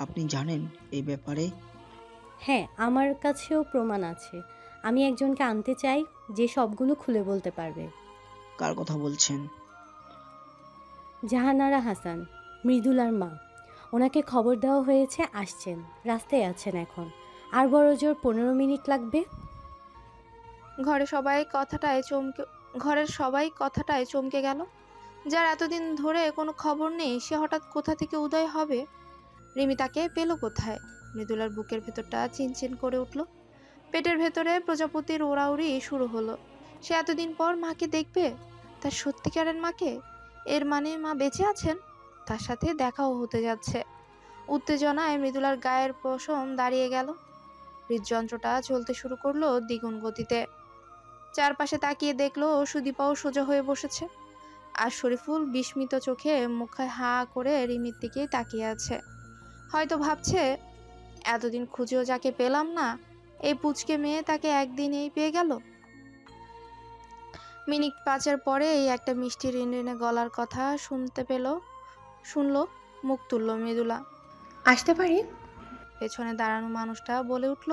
আপনি জানেন এই ব্যাপারে? হ্যাঁ, আমার কাছেও প্রমাণ আছে। আমি একজনকে আনতে চাই যে সবগুলো খুলে বলতে পারবে। কার কথা বলছেন? জাহানারা হাসান, মৃদুলার মা। ওনাকে খবর দেওয়া হয়েছে, আসছেন, রাস্তায় আছেন এখন। আর বড় জোর 15 মিনিট লাগবে। ঘরের সবাই কথাটায় চমকে গেল। যার এতদিন ধরে কোনো খবর নেই, সে হঠাৎ কোথা থেকে উদয় হবে? রিমি তাকে পেল কোথায়? মৃদুলার বুকের ভেতরটা চিনচিন করে উঠল। পেটের ভেতরে প্রজাপতির ওড়াউড়ি শুরু হলো। সে এতদিন পর মাকে দেখবে, তার সত্যিকারের মাকে। এর মানে মা বেঁচে আছেন, তার সাথে দেখাও হতে যাচ্ছে। উত্তেজনায় মৃদুলার গায়ের পশম দাঁড়িয়ে গেল। হৃদযন্ত্রটা চলতে শুরু করলো দ্বিগুণ গতিতে। চারপাশে তাকিয়ে দেখলো সুদীপাও সোজা হয়ে বসেছে। আর শরীফুল বিস্মিত চোখে মুখে হা করে রিমির দিকেই তাকিয়ে আছে। হয়তো ভাবছে, এতদিন খুঁজেও যাকে পেলাম না, এই পুচকে মেয়ে তাকে একদিনেই পেয়ে গেল। মিনিট 5 পরে এই একটা মিষ্টি রিনরিনে গলার কথা শুনলো। মুখ তুলল মৃদুলা। আসতে পারি? পেছনে দাঁড়ানো মানুষটা বলে উঠল,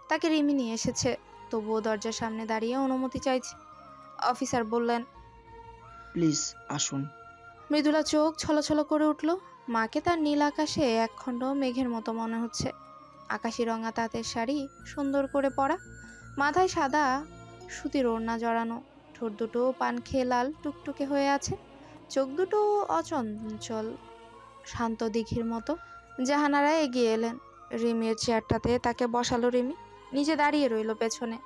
তাকে রিমি নিয়ে এসেছে, তবুও দরজার সামনে দাঁড়িয়ে অনুমতি চাইছে। অফিসার বললেন, প্লিজ আসুন। মৃদুলা চোখ ছলছল করে উঠল। মাকে তার নীল আকাশে একখণ্ড মেঘের মতো মনে হচ্ছে। আকাশি রঙা তাঁতের শাড়ি সুন্দর করে পরা, মাথায় সাদা সুতির ওড়না জড়ানো, ঠোঁট দুটো পান খেয়ে লাল টুকটুকে হয়ে আছে, চোখ দুটো অচঞ্চল শান্ত দিঘির মতো। জাহানারা এগিয়ে এলেন। রিমির চেয়ারটাতে তাকে বসালো রিমি, নিজে দাঁড়িয়ে রইল পেছনে।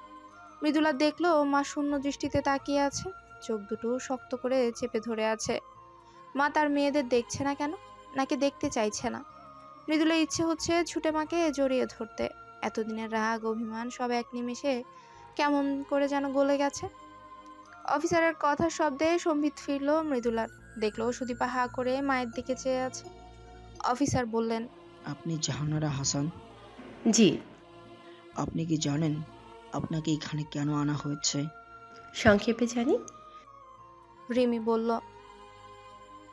মৃদুলা দেখলো মা শূন্য দৃষ্টিতে তাকিয়ে আছে, চোখ দুটো শক্ত করে চেপে ধরে আছে। মা তার মেয়েদের দেখছে না কেন, নাকি দেখতে চাইছে না? মৃদুলার ইচ্ছে হচ্ছে ছুটে মাকে জড়িয়ে ধরতে। এতদিনের রাগ অভিমান সব এক নিমেষে কেমন করে যেন গলে গেছে। অফিসারের কথার শব্দে সম্বিত ফিরল মৃদুলার। দেখলো সুদীপা হা করে মায়ের দিকে চেয়ে আছে। অফিসার বললেন, আপনি জাহানারা হাসান? জি। আপনি কি জানেন আপনাকে এখানে কেন আনা হয়েছে? সংক্ষেপে জানি। রিমি বলল।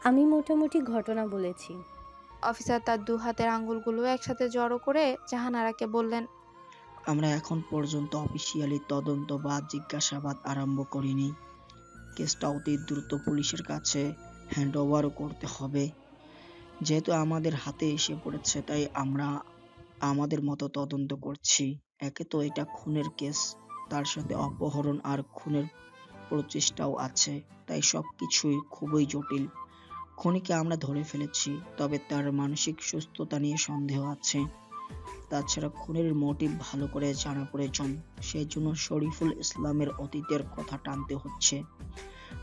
আমি মোটামুটি ঘটনা বলেছি। অফিসার তার 2 হাতের আঙ্গুলগুলো একসাথে জড়ো করে জাহানারাকে বললেন, আমরা এখন পর্যন্ত অফিসিয়ালি তদন্ত বা জিজ্ঞাসাবাদ আরম্ভ করিনি। কেসটা অতি দ্রুত পুলিশের কাছে হ্যান্ড ওভারও করতে হবে। যেহেতু আমাদের হাতে এসে পড়েছে তাই আমরা আমাদের মতো তদন্ত করছি। একে তো এটা খুনের কেস, তার সাথে অপহরণ আর খুনের প্রচেষ্টাও আছে, তাই সবকিছুই খুবই জটিল। খুনিকে আমরা ধরে ফেলেছি, তবে তার মানসিক সুস্থতা নিয়ে সন্দেহ আছে। তাছাড়া খুনের মোটিভ ভালো করে জানা প্রয়োজন, সেই জন্য শরীফুল ইসলামের অতীতের কথা টানতে হচ্ছে।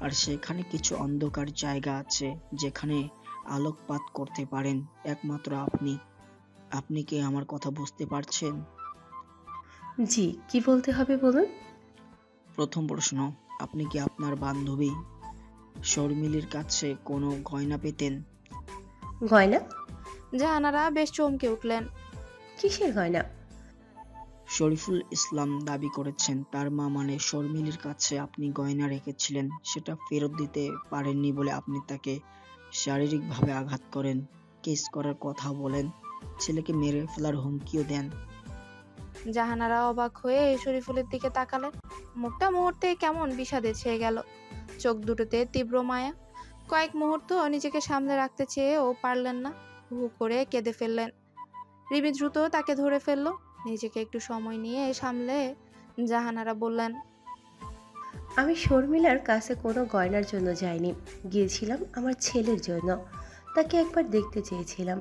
আর সেখানে কিছু অন্ধকার জায়গা আছে যেখানে আলোকপাত করতে পারেন একমাত্র আপনি। আপনি কি আমার কথা বুঝতে পারছেন? জি, কি বলতে হবে বলুন। প্রথম প্রশ্ন, আপনি কি আপনার বান্ধবী শর্মিলীর কাছে কোনো গয়না পেতেন? গয়না? জাহানারা বেশ চমকে উঠলেন। কিসের গয়না? শরীফুল ইসলাম দাবি করেছেন তার মা মানে শর্মিলীর কাছে আপনি গয়না রেখেছিলেন, সেটা ফেরত দিতে পারেননি বলে আপনি তাকে শারীরিকভাবে আঘাত করেন, কেস করার কথা বলেন, ছেলেকে মেরে ফেলার হুমকিও দেন। জাহানারা অবাক হয়ে শরীফুলের দিকে তাকালেন। মুখটা মুহূর্তে কেমন বিষাদে ছেয়ে গেল, চোখ দুটোতে তীব্র মায়া। কয়েক মুহূর্ত নিজেকে সামলে রাখতে চেয়েও পারলেন না, হু হু করে কেঁদে ফেললেন। রিমি দ্রুত তাকে ধরে ফেলল। নিজেকে একটু সময় নিয়ে সামলে জাহানারা বললেন, আমি শর্মিলার কাছে কোনো গয়নার জন্য যাইনি, গিয়েছিলাম আমার ছেলের জন্য। তাকে একবার দেখতে চেয়েছিলাম।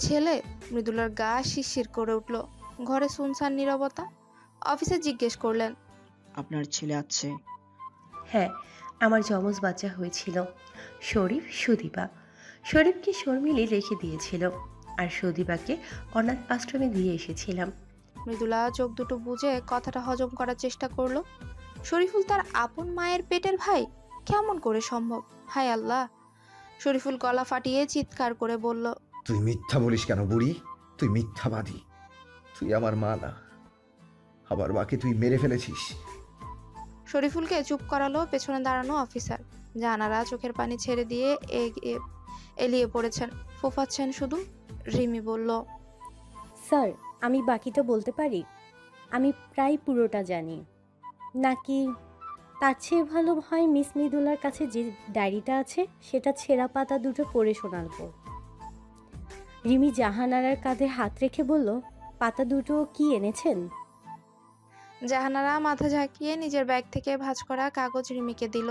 ছেলে? মৃদুলার গা শিরশির করে উঠল। ঘরে শুনশান নীরবতা। অফিসে জিজ্ঞেস করলেন, আপনার ছেলে আছে? হ্যাঁ, আমার যমজ বাচ্চা হয়েছিল, শরীফ, সুদীপা। শরীফকে শর্মিলি রেখে দিয়েছিল, আর সুদীপাকে অনাথ আশ্রমে দিয়ে এসেছিলাম। মৃদুলা চোখ দুটো বুজে কথাটা হজম করার চেষ্টা করলো। শরীফুল তার আপন মায়ের পেটের ভাই? কেমন করে সম্ভব? হায় আল্লাহ! শরীফুল গলা ফাটিয়ে চিৎকার করে বলল, তুই মিথ্যা বলিস কেন বুড়ি? তুই মিথ্যাবাদী। তুই আমার মা না, আবার মাকে তুই মেরে ফেলেছিস। শরীফুলকে চুপ করালো পেছনে দাঁড়ানো অফিসার। জাহানারা চোখের পানি ছেড়ে দিয়ে এলিয়ে পড়েছেন, ফোফাচ্ছেন শুধু। রিমি বলল, স্যার, আমি বাকিটা বলতে পারি? আমি প্রায় পুরোটা জানি। নাকি তার চেয়ে ভালো হয় মিস মৃদুলার কাছে যে ডায়েরিটা আছে সেটা ছেঁড়া পাতা দুটো পড়ে শোনাবো? রিমি জাহানারার কাঁধে হাত রেখে বলল, পাতা দুটো কি এনেছেন? জাহানারা মাথা ঝাঁকিয়ে নিজের ব্যাগ থেকে ভাঁজ করা কাগজ রিমিকে দিল।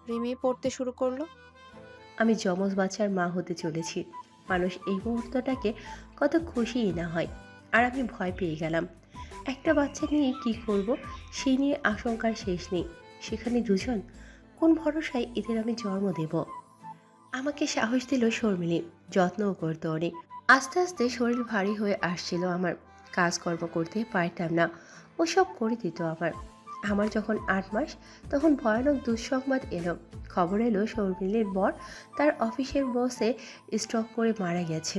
রিমি পড়তে শুরু করলো। আমি যমজ বাচ্চার মা হতে চলেছি। মানুষ এই মুহূর্তটাকে কত খুশিই না হয়। আর আমি ভয় পেয়ে গেলাম। একটা বাচ্চা নিয়ে কি করব সেই নিয়ে আশঙ্কার শেষ নেই। সেখানে দুজন, কোন ভরসায় এদের আমি জন্ম দেব? আমাকে সাহস দিল শর্মিলী, যত্নও করতো অনেক। আস্তে আস্তে শরীর ভারী হয়ে আসছিল আমার। কাজকর্ম করতে পারতাম না, ও সব করে দিত আমার। আমার যখন 8 মাস, তখন ভয়ানক দুঃসংবাদ এলো। খবর এলো শর্মিলীর বর তার অফিসের বসে স্ট্রোক করে মারা গেছে।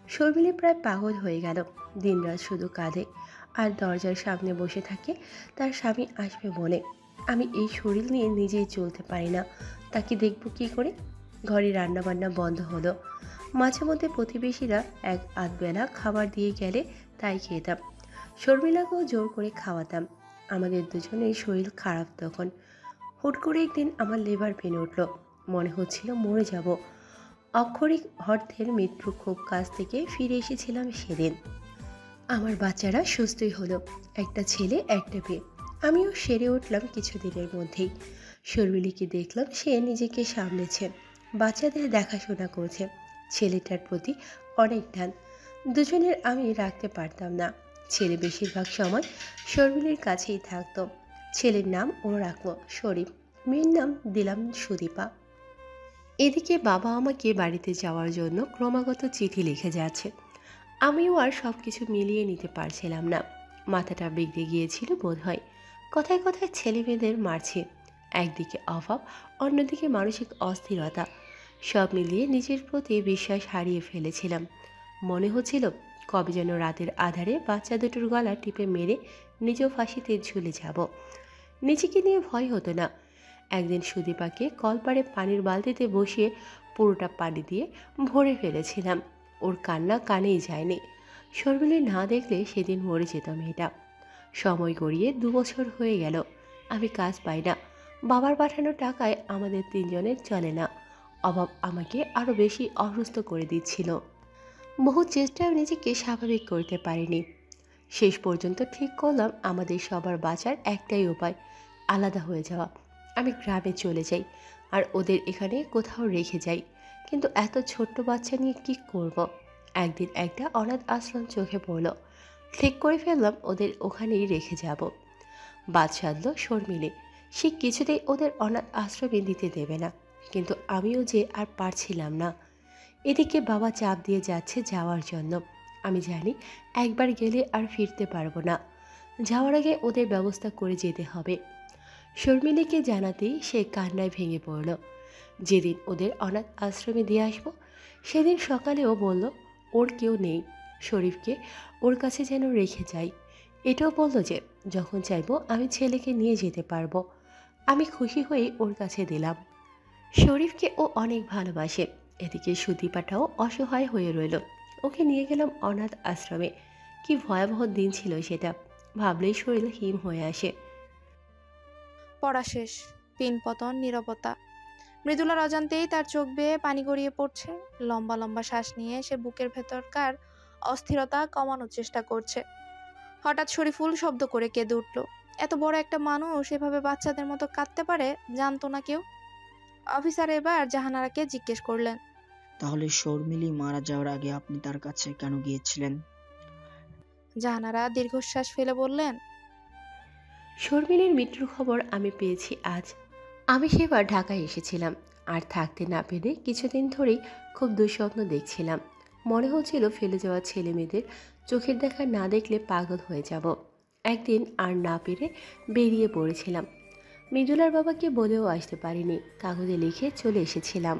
শর্মিলী প্রায় পাগল হয়ে গেল, দিনরাত শুধু কাঁদে আর দরজার সামনে বসে থাকে তার স্বামী আসবে বলে। আমি এই শরীর নিয়ে নিজেই চলতে পারি না, তাকে দেখব কি করে? ঘরে রান্নাবান্না বন্ধ হলো। মাঝে মধ্যে প্রতিবেশীরা এক আধবেলা খাবার দিয়ে গেলে তাই খেতাম। শর্মিলাকেও জোর করে খাওয়াতাম। আমাদের দুজনের শরীর খারাপ তখন। হুট করে একদিন আমার লিভার পেন উঠল, মনে হচ্ছিল মরে যাব। অক্ষরিক অর্থের মৃত্যুর খুব কাছ থেকে ফিরে এসেছিলাম সেদিন। আমার বাচ্চারা সুস্থই হলো, একটা ছেলে একটা মেয়ে। আমিও সেরে উঠলাম কিছুদিনের মধ্যেই। শর্মিলীকে দেখলাম সে নিজেকে সামলেছে, বাচ্চাদের দেখাশোনা করছে। ছেলেটার প্রতি অনেক টান। দুজনের আমি রাখতে পারতাম না। ছেলে বেশিরভাগ সময় শর্মিলীর কাছেই থাকতো। ছেলের নাম ও রাখলো শরীফ, মেয়ের নাম দিলাম সুদীপা। এদিকে বাবা আমাকে বাড়িতে যাওয়ার জন্য ক্রমাগত চিঠি লিখে যাচ্ছে। আমিও আর সব কিছু মিলিয়ে নিতে পারছিলাম না। মাথাটা বিগড়ে গিয়েছিল বোধ হয়। কথায় কথায় ছেলে মেয়েদের মারছে। একদিকে অভাব, অন্যদিকে মানসিক অস্থিরতা। সব মিলিয়ে নিজের প্রতি বিশ্বাস হারিয়ে ফেলেছিলাম। মনে হচ্ছিল কবে যেন রাতের আধারে বাচ্চা দুটোর গলা টিপে মেরে নিজেও ফাঁসিতে ঝুলে যাব। নিজেকে নিয়ে ভয় হতো না। একদিন সুদীপাকে কলপাড়ে পানির বালতিতে বসিয়ে পুরোটা পানি দিয়ে ভরে ফেলেছিলাম। ওর কান্না কানেই যায়নি। শর্মিলী না দেখলে সেদিন মরে যেত মেয়েটা। সময় গড়িয়ে 2 বছর হয়ে গেল। আমি কাজ পাই না। বাবার পাঠানো টাকায় আমাদের 3 জনের চলে না। অভাব আমাকে আরও বেশি অসুস্থ করে দিচ্ছিল। বহু চেষ্টায় নিজেকে স্বাভাবিক করতে পারিনি। শেষ পর্যন্ত ঠিক করলাম আমাদের সবার বাঁচার একটাই উপায়, আলাদা হয়ে যাওয়া। আমি গ্রামে চলে যাই আর ওদের এখানে কোথাও রেখে যাই। কিন্তু এত ছোট্ট বাচ্চা নিয়ে কি করব? একদিন একটা অনাথ আশ্রম চোখে পড়ল। ঠিক করে ফেললাম ওদের ওখানেই রেখে যাব। বাদ সাধল শর্মিলী। সে কিছুতেই ওদের অনাথ আশ্রমে দিতে দেবে না, কিন্তু আমিও যে আর পারছিলাম না। এদিকে বাবা চাপ দিয়ে যাচ্ছে যাওয়ার জন্য। আমি জানি একবার গেলে আর ফিরতে পারবো না। যাওয়ার আগে ওদের ব্যবস্থা করে যেতে হবে। শর্মিলীকে জানাতেই সে কান্নায় ভেঙে পড়ল। যেদিন ওদের অনাথ আশ্রমে দিয়ে আসবো সেদিন সকালেও বলল ওর কেউ নেই, শরীফকে ওর কাছে যেন রেখে যাই। এটাও বলল যে যখন চাইবো আমি ছেলেকে নিয়ে যেতে পারবো। আমি খুশি হয়ে ওর কাছে দিলাম। শরীফকে ও অনেক ভালোবাসে। এদিকে সুদীপাটাও অসহায় হয়ে রইল। ওকে নিয়ে গেলাম অনাথ আশ্রমে। কি ভয়াবহ দিন ছিল সেটা, ভাবলেই শরীর হিম হয়ে আসে। পড়া শেষ। পিনপতন, নীরবতা। মৃদুলার অজান্তেই তার চোখ বেয়ে পানি গড়িয়ে পড়ছে। লম্বা লম্বা শ্বাস নিয়ে সে বুকের ভেতরকার অস্থিরতা কমানোর চেষ্টা করছে। হঠাৎ শরীফুল শব্দ করে কেঁদে উঠল। এত বড় একটা মানুষ এভাবে বাচ্চাদের মতো কাঁদতে পারে জানতো না কেউ। অফিসার এবার জাহানারাকে জিজ্ঞেস করলেন, তাহলে শর্মিলী মারা যাওয়ার আগে আপনি তার কাছে কেন গিয়েছিলেন? জাহানারা দীর্ঘশ্বাস ফেলে বললেন, শর্মিলীর মৃত্যুর খবর আমি পেয়েছি আজ। আমি সেবার ঢাকায় এসেছিলাম, আর থাকতে না পেরে কিছুদিন ধরেই খুব দুঃস্বপ্ন দেখছিলাম। মনে হচ্ছিল ফেলে যাওয়া ছেলে মেয়েদের চোখের দেখা না দেখলে পাগল হয়ে যাব। একদিন আর না পেরে বেরিয়ে পড়েছিলাম। মৃদুলার বাবাকে বলেও আসতে পারিনি, কাগজে লিখে চলে এসেছিলাম।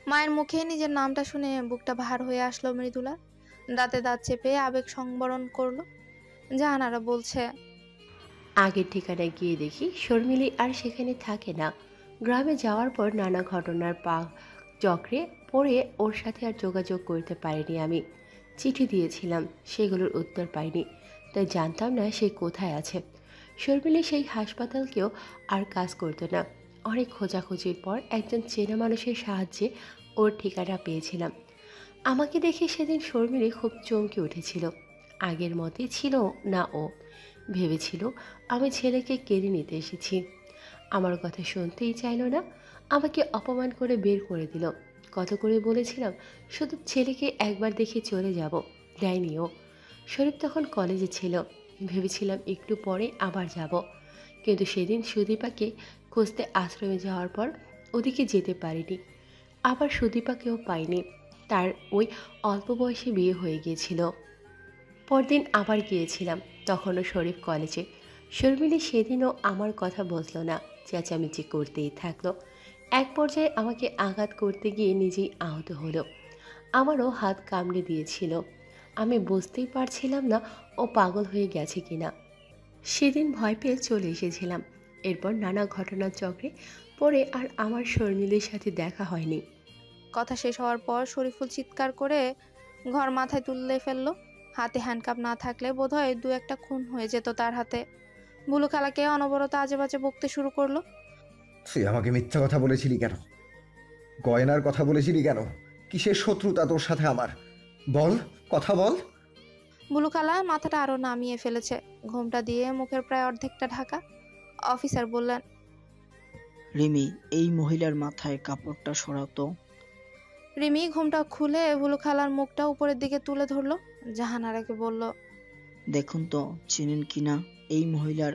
মায়ের মুখে নিজের নামটা শুনে বুকটা ভার হয়ে আসলো মৃদুলা। দাঁতে দাঁত চেপে আবেগ সংবরণ করলো। জাহানারা বলছে, আগের ঠিকানায় গিয়ে দেখি শর্মিলী আর সেখানে থাকে না। গ্রামে যাওয়ার পর নানা ঘটনার চক্রে পড়ে ওর সাথে আর যোগাযোগ করতে পারিনি আমি। চিঠি দিয়েছিলাম, সেগুলোর উত্তর পাইনি, তাই জানতাম না সে কোথায় আছে। শর্মিলী সেই হাসপাতালকেও আর কাজ করতো না। অনেক খোঁজাখুঁজির পর একজন চেনা মানুষের সাহায্যে ওর ঠিকানা পেয়েছিলাম। আমাকে দেখে সেদিন শর্মিলী খুব চমকে উঠেছিল। আগের মতোই ছিল না ও। ভেবেছিল আমি ছেলেকে কেড়ে নিতে এসেছি। আমার কথা শুনতেই চাইল না, আমাকে অপমান করে বের করে দিল। কত করে বলেছিলাম শুধু ছেলেকে একবার দেখে চলে যাব, দেয়নি ও। শরীফ তখন কলেজে ছিল, ভেবেছিলাম একটু পরে আবার যাব। কিন্তু সেদিন সুদীপাকে খুঁজতে আশ্রমে যাওয়ার পর ওদিকে যেতে পারিনি। আবার সুদীপাকেও পাইনি, তার ওই অল্প বয়সে বিয়ে হয়ে গিয়েছিল। পরদিন আবার গিয়েছিলাম, তখনও শরীফ কলেজে। শর্মিলী সেদিনও আমার কথা বুঝল না, চেঁচামেচি করতেই থাকলো। এক পর্যায়ে আমাকে আঘাত করতে গিয়ে নিজেই আহত হলো। আমারও হাত কামড়ে দিয়েছিল। আমি বুঝতেই পারছিলাম না ও পাগল হয়ে গেছে কিনা। সেদিন ভয় পেয়ে চলে এসেছিলাম। এরপর নানা ঘটনার চক্রে পরে আর আমার শর্মিলীর সাথে দেখা হয়নি। কথা শেষ হওয়ার পর শরীফুল চিৎকার করে ঘর মাথায় তুলে ফেললো। হাতে হ্যান্ডকাপ না থাকলে বোধহয় দু একটা খুন হয়ে যেত তার হাতে। বুলু খালাকে অনবরত আজে বাজে বকতে শুরু করলো। তুই আমাকে মিথ্যা কথা বলেছিলি কেন? গয়নার কথা বলেছিলি কেন? কিসের শত্রুতা তোর সাথে আমার? বল, কথা বল। বুলু খালা মাথাটা আরো নামিয়ে ফেলেছে, ঘোমটা দিয়ে মুখের প্রায় অর্ধেকটা ঢাকা। অফিসার বললেন, রিমি, এই মহিলার মাথায় কাপড়টা সরাতো। রিমি ঘোমটা খুলে বুলু খালার মুখটা উপরের দিকে তুলে ধরলো। জাহানারাকে বলল, দেখুন তো চিনেন কিনা, এই মহিলার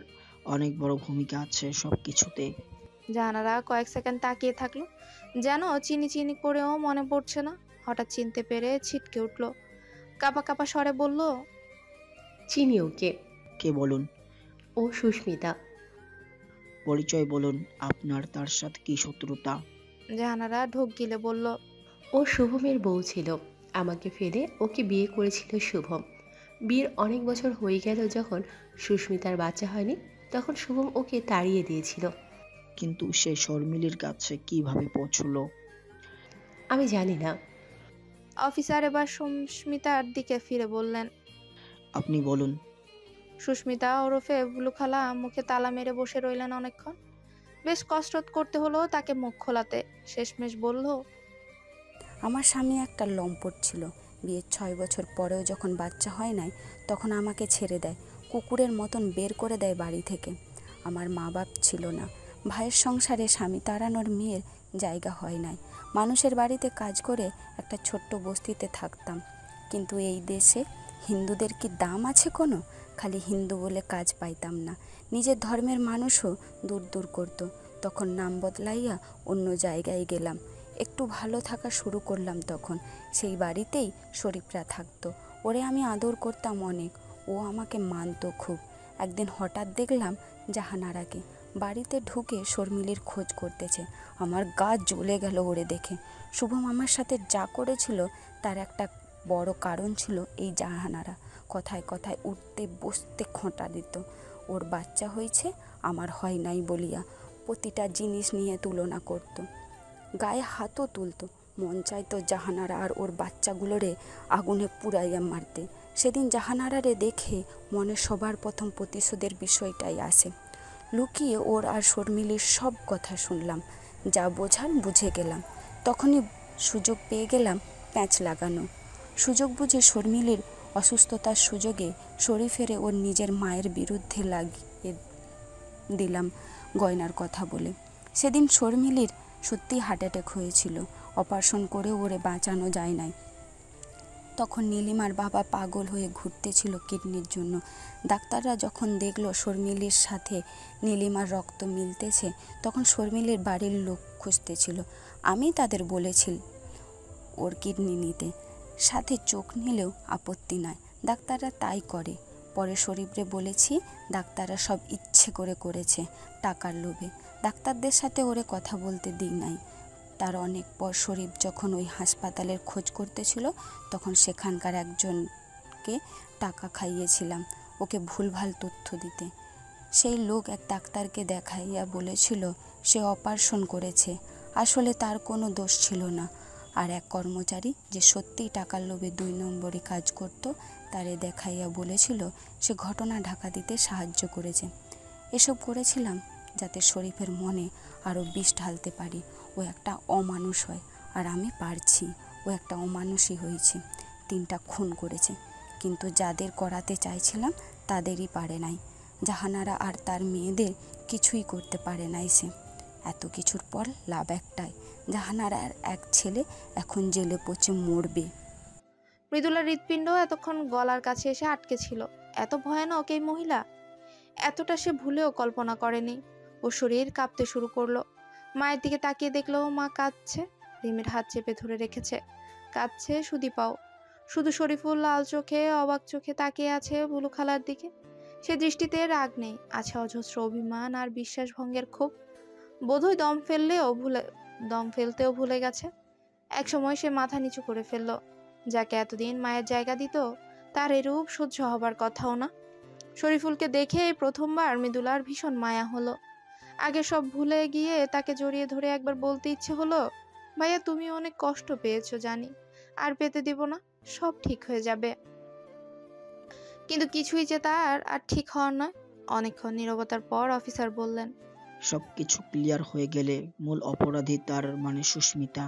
অনেক বড় ভূমিকা আছে সবকিছুতে। জাহানারা কয়েক সেকেন্ড তাকিয়ে থাকলো, যেন চিনি চিনি করেও মনে পড়ছে না। হঠাৎ চিনতে পেরে ছিটকে উঠলো, কাপা কাপা স্বরে বলল, চিনি ওকে। কে বলুন? ও সুস্মিতা। পরিচয় বলুন, আপনার তার সাথে কি শত্রুতা? জাহানারা ঢোক গিলে বলল, ও শুভমের বউ ছিল, আমাকে ফেলে ওকে বিয়ে করেছিল শুভম। বিয়ের অনেক বছর হয়ে গেল যখন সুস্মিতার বাচ্চা হয়নি, তখন শুভম ওকে তাড়িয়ে দিয়েছিল। কিন্তু সে শর্মিলীর কাছে কিভাবে পৌঁছলো? আমি জানি না। অফিসার এবার সুস্মিতার দিকে ফিরে বললেন, আপনি বলুন। সুস্মিতা ওরফে বুলু খালা মুখে তালা মেরে বসে রইলেন অনেকক্ষণ। বেশ কসরত করতে হলো তাকে মুখ খোলাতে। শেষমেশ বলল, আমার স্বামী একটা লম্পট ছিল। বিয়ের 6 বছর পরেও যখন বাচ্চা হয় নাই, তখন আমাকে ছেড়ে দেয়, কুকুরের মতন বের করে দেয় বাড়ি থেকে। আমার মা বাপ ছিল না। ভাইয়ের সংসারে স্বামী তাড়ানোর মেয়ের জায়গা হয় নাই। মানুষের বাড়িতে কাজ করে একটা ছোট্ট বস্তিতে থাকতাম। কিন্তু এই দেশে হিন্দুদের কি দাম আছে কোনো? খালি হিন্দু বলে কাজ পাইতাম না। নিজের ধর্মের মানুষও দূর দূর করতো। তখন নাম বদলাইয়া অন্য জায়গায় গেলাম। একটু ভালো থাকা শুরু করলাম তখন। সেই বাড়িতেই শরীফরা থাকতো। ওরে আমি আদর করতাম অনেক, ও আমাকে মানতো খুব। একদিন হঠাৎ দেখলাম জাহানারাকে বাড়িতে ঢুকে শর্মিলীর খোঁজ করতেছে। আমার গা জ্বলে গেল ওরে দেখে। শুভম আমার সাথে যা করেছিল তার একটা বড় কারণ ছিল এই জাহানারা। কথায় কথায় উঠতে বসতে খোঁটা দিত। ওর বাচ্চা হয়েছে, আমার হয় নাই বলিয়া প্রতিটা জিনিস নিয়ে তুলনা করত। গায়ে হাতও তুলতো। মন চাইতো জাহানারা আর ওর বাচ্চাগুলোরে আগুনে পুড়াইয়া মারতে। সেদিন জাহানারারে দেখে মনে সবার প্রথম প্রতিশোধের বিষয়টাই আসে। লুকিয়ে ওর আর শর্মিলীর সব কথা শুনলাম। যা বোঝার বুঝে গেলাম। তখনই সুযোগ পেয়ে গেলাম প্যাঁচ লাগানো। সুযোগ বুঝে শর্মিলীর অসুস্থতার সুযোগে শরীফেরে ওর নিজের মায়ের বিরুদ্ধে লাগিয়ে দিলাম গয়নার কথা বলে। সেদিন শর্মিলীর সত্যি হার্ট অ্যাটাক হয়েছিল। অপারেশন করে ওরে বাঁচানো যায় নাই। তখন নীলিমার বাবা পাগল হয়ে ঘুরতেছিল কিডনির জন্য। ডাক্তাররা যখন দেখলো শর্মিলীর সাথে নীলিমার রক্ত মিলতেছে, তখন শর্মিলীর বাড়ির লোক খুঁজতেছিল। আমি তাদের বলেছি ওর কিডনি নিতে, সাথে চোখ নিলেও আপত্তি নয়। ডাক্তাররা তাই করে। পরে শরীফরে বলেছি, ডাক্তাররা সব ইচ্ছে করে করেছে, টাকার লোভে। ডাক্তারদের সাথে ওরে কথা বলতে দিই নাই। তার অনেক পর শরীফ যখন ওই হাসপাতালের খোঁজ করতেছিল, তখন সেখানকার একজনকে টাকা খাইয়েছিলাম ওকে ভুলভাল তথ্য দিতে। সেই লোক এক ডাক্তারকে দেখাইয়া বলেছিল সে অপারেশন করেছে, আসলে তার কোনো দোষ ছিল না। আর এক কর্মচারী যে সত্যিই টাকার লোভে 2 নম্বরে কাজ করত, তারে দেখাইয়া বলেছিল সে ঘটনা ঢাকা দিতে সাহায্য করেছে। এসব করেছিলাম যাতে শরীফের মনে আরও বিষ ঢালতে পারি। ও একটা অমানুষ হয়, আর আমি পারছি। ও একটা অমানুষই হয়েছে। 3টা খুন করেছে, কিন্তু যাদের করাতে চাইছিলাম তাদেরই পারে নাই। জাহানারা আর তার মেয়েদের কিছুই করতে পারে নাই সে। এত কিছুর পর লাভ একটাই, জাহানারার এক ছেলে এখন জেলে পচে মরবে। মৃদুলার হৃৎপিণ্ড এতক্ষণ গলার কাছে এসে আটকে ছিল। এত ভয়ানক এই মহিলা, এতটা সে ভুলেও কল্পনা করেনি। ও শরীর কাঁপতে শুরু করলো। মায়ের দিকে তাকিয়ে দেখলো মা কাঁদছে। রিমির হাত চেপে ধরে রেখেছে। কাঁদছে সুদীপাও। শুধু শরীফুল লাল চোখে অবাক চোখে তাকিয়ে আছে বুলু খালার দিকে। সে দৃষ্টিতে রাগ নেই, আছে অজস্র অভিমান আর বিশ্বাসভঙ্গের ক্ষোভ। বোধহয় দম ফেলতেও ভুলে গেছে। একসময় সে মাথা নিচু করে ফেলল। যাকে এতদিন মায়ের জায়গা দিত, তার এরূপ সহ্য হবার কথাও না। শরীফুলকে দেখে এই প্রথমবার মৃদুলার ভীষণ মায়া হলো। আগে সব ভুলে গিয়ে তাকে জড়িয়ে ধরে একবার বলতে ইচ্ছে হলো, ভাইয়া তুমি অনেক কষ্ট পেয়েছো জানি, আর পেতে দিব না, সব ঠিক হয়ে যাবে। কিন্তু কিছুই যে তার আর ঠিক হওয়ার নয়। অনেকক্ষণ নীরবতার পর অফিসার বললেন, সবকিছু ক্লিয়ার হয়ে গেলে মূল অপরাধী তার মানে সুস্মিতা,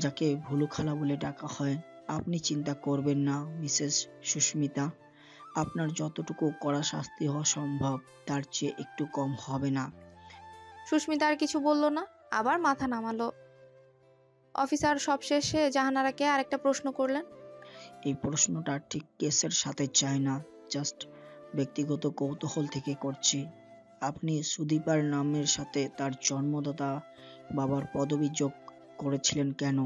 যাকে ভুলু খালা বলে ডাকা হয়। আপনি চিন্তা করবেন না মিসেস সুস্মিতা। আপনার যতটুকু কড়া শাস্তি হওয়া সম্ভব তার চেয়ে একটু কম হবে না। সুস্মিতা আর কিছু বলল না, আবার মাথা নামালো। অফিসার সবশেষে জাহানারাকে আরেকটা প্রশ্ন করলেন। এই প্রশ্নটা ঠিক কেসের সাথে যায় না, জাস্ট ব্যক্তিগত কৌতূহল থেকে করছি। আপনি সুদীপার নামের সাথে তার জন্মদাতা বাবার পদবি যোগ করেছিলেন কেন?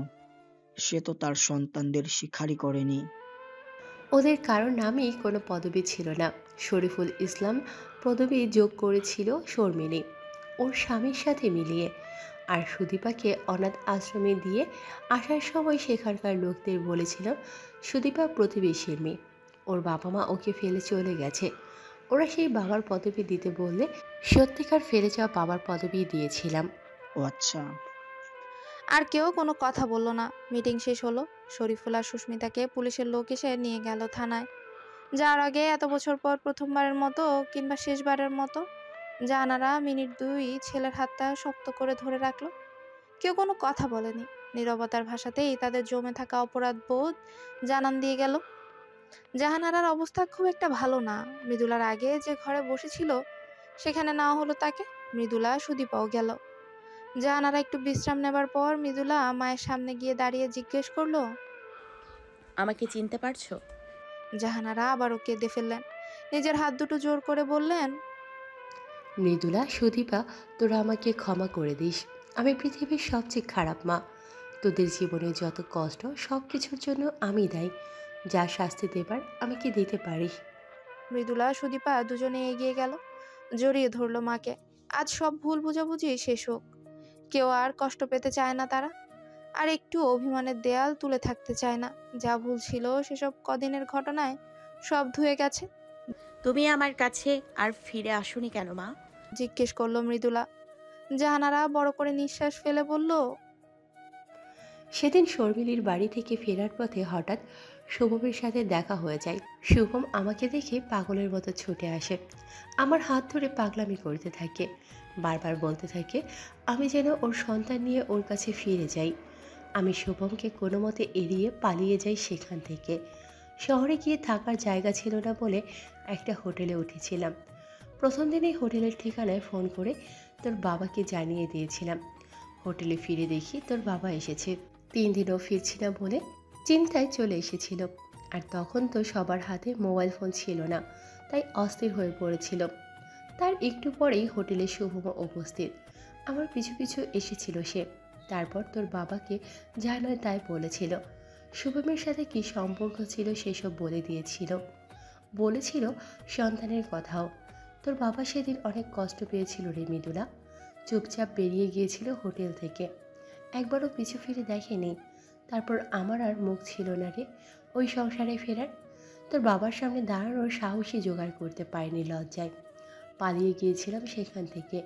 সে তো তার সন্তানদের স্বীকারই করেনি। ওদের কারোর নামেই কোনো পদবি ছিল না। শরীফুল ইসলাম পদবি যোগ করেছিল শর্মিলী, ওর স্বামীর সাথে মিলিয়ে। আর সুদীপাকে অনাথ আশ্রমে দিয়ে আসার সময় সেখানকার লোকদের বলেছিলাম সুদীপা প্রতিবেশীর মেয়ে, ওর বাবা মা ওকে ফেলে চলে গেছে। ওরা সেই বাবার পদবি দিতে বললে সত্যিকার ফেলে যাওয়া বাবার পদবি দিয়েছিলাম। ও আচ্ছা। আর কেউ কোনো কথা বলল না। মিটিং শেষ হলো। শরীফুল আর সুস্মিতাকে পুলিশের লোক এসে নিয়ে গেল থানায়। যার আগে এত বছর পর প্রথমবারের মতো কিংবা শেষবারের মতো জাহানারা মিনিট দুই ছেলের হাতটা শক্ত করে ধরে রাখলো। কেউ কোনো কথা বলেনি। নীরবতার ভাষাতেই তাদের জমে থাকা অপরাধ বোধ জানান দিয়ে গেল। জাহানারার অবস্থা খুব একটা ভালো না। মৃদুলার আগে যে ঘরে বসেছিল সেখানে নেওয়া হলো তাকে। মৃদুলা সুদীপাও গেল। জাহানারা একটু বিশ্রাম নেবার পর মৃদুলা মায়ের সামনে গিয়ে দাঁড়িয়ে জিজ্ঞেস করলো, আমাকে চিনতে পারছো? জাহানারা আবারও কেঁদে ফেললেন। নিজের হাত দুটো জোর করে বললেন, মৃদুলা, সুদীপা, তোরা আমাকে ক্ষমা করে দিস। আমি পৃথিবীর সবচেয়ে খারাপ মা। তোদের জীবনে যত কষ্ট সব কিছুর জন্য আমি দায়ী। যা শাস্তি দেবার আমাকে দিতে পারিস। মৃদুলা সুদীপা দুজনে এগিয়ে গেল, জড়িয়ে ধরলো মাকে। আজ সব ভুল বোঝাবুঝি শেষ হোক। কেউ আর কষ্ট পেতে চায় না তারা, আর একটু অভিমানের দেয়াল তুলে থাকতে চায় না। যা ভুল ছিল সেসব কদিনের ঘটনায় সব ধুয়ে গেছে। তুমি আমার কাছে আর ফিরে আসোনি কেন মা? জিজ্ঞেস করলো মৃদুলা। জাহানারা বড় করে নিঃশ্বাস ফেলে বলল, সেদিন শর্মিলীর বাড়ি থেকে ফেরার পথে হঠাৎ শুভমের সাথে দেখা হয়ে যায়। শুভম আমাকে দেখে পাগলের মতো ছুটে আসে, আমার হাত ধরে পাগলামি করতে থাকে, বারবার বলতে থাকে আমি যেন ওর সন্তান নিয়ে ওর কাছে ফিরে যাই। আমি শুভমকে কোনো মতে এড়িয়ে পালিয়ে যাই সেখান থেকে। শহরে গিয়ে থাকার জায়গা ছিল না বলে একটা হোটেলে উঠেছিলাম। প্রথম দিনেই হোটেলের ঠিকানায় ফোন করে তোর বাবাকে জানিয়ে দিয়েছিলাম। হোটেলে ফিরে দেখি তোর বাবা এসেছে। 3 দিনও ফিরছি না বলে চিন্তায় চলে এসেছিল। আর তখন তো সবার হাতে মোবাইল ফোন ছিল না, তাই অস্থির হয়ে পড়েছিল। তার একটু পরেই হোটেলে শুভম উপস্থিত। আমার পিছু পিছু এসেছিল সে। তারপর তোর বাবাকে যা নয় তাই বলেছিল। শুভমের সাথে কি সম্পর্ক ছিল সেসব বলে দিয়েছিল। বলেছিল সন্তানের কথাও। তোর বাবা সেদিন অনেক কষ্ট পেয়েছিল রে মৃদুলা। চুপচাপ বেরিয়ে গিয়েছিল হোটেল থেকে, একবারও পিছু ফিরে দেখেনি। তারপর আমার আর মুখ ছিল না রে ওই সংসারে ফেরার। তোর বাবার সামনে দাঁড়ানোর সাহসী জোগাড় করতে পারিনি লজ্জায়। পালিয়ে গিয়েছিলাম সেখান থেকে।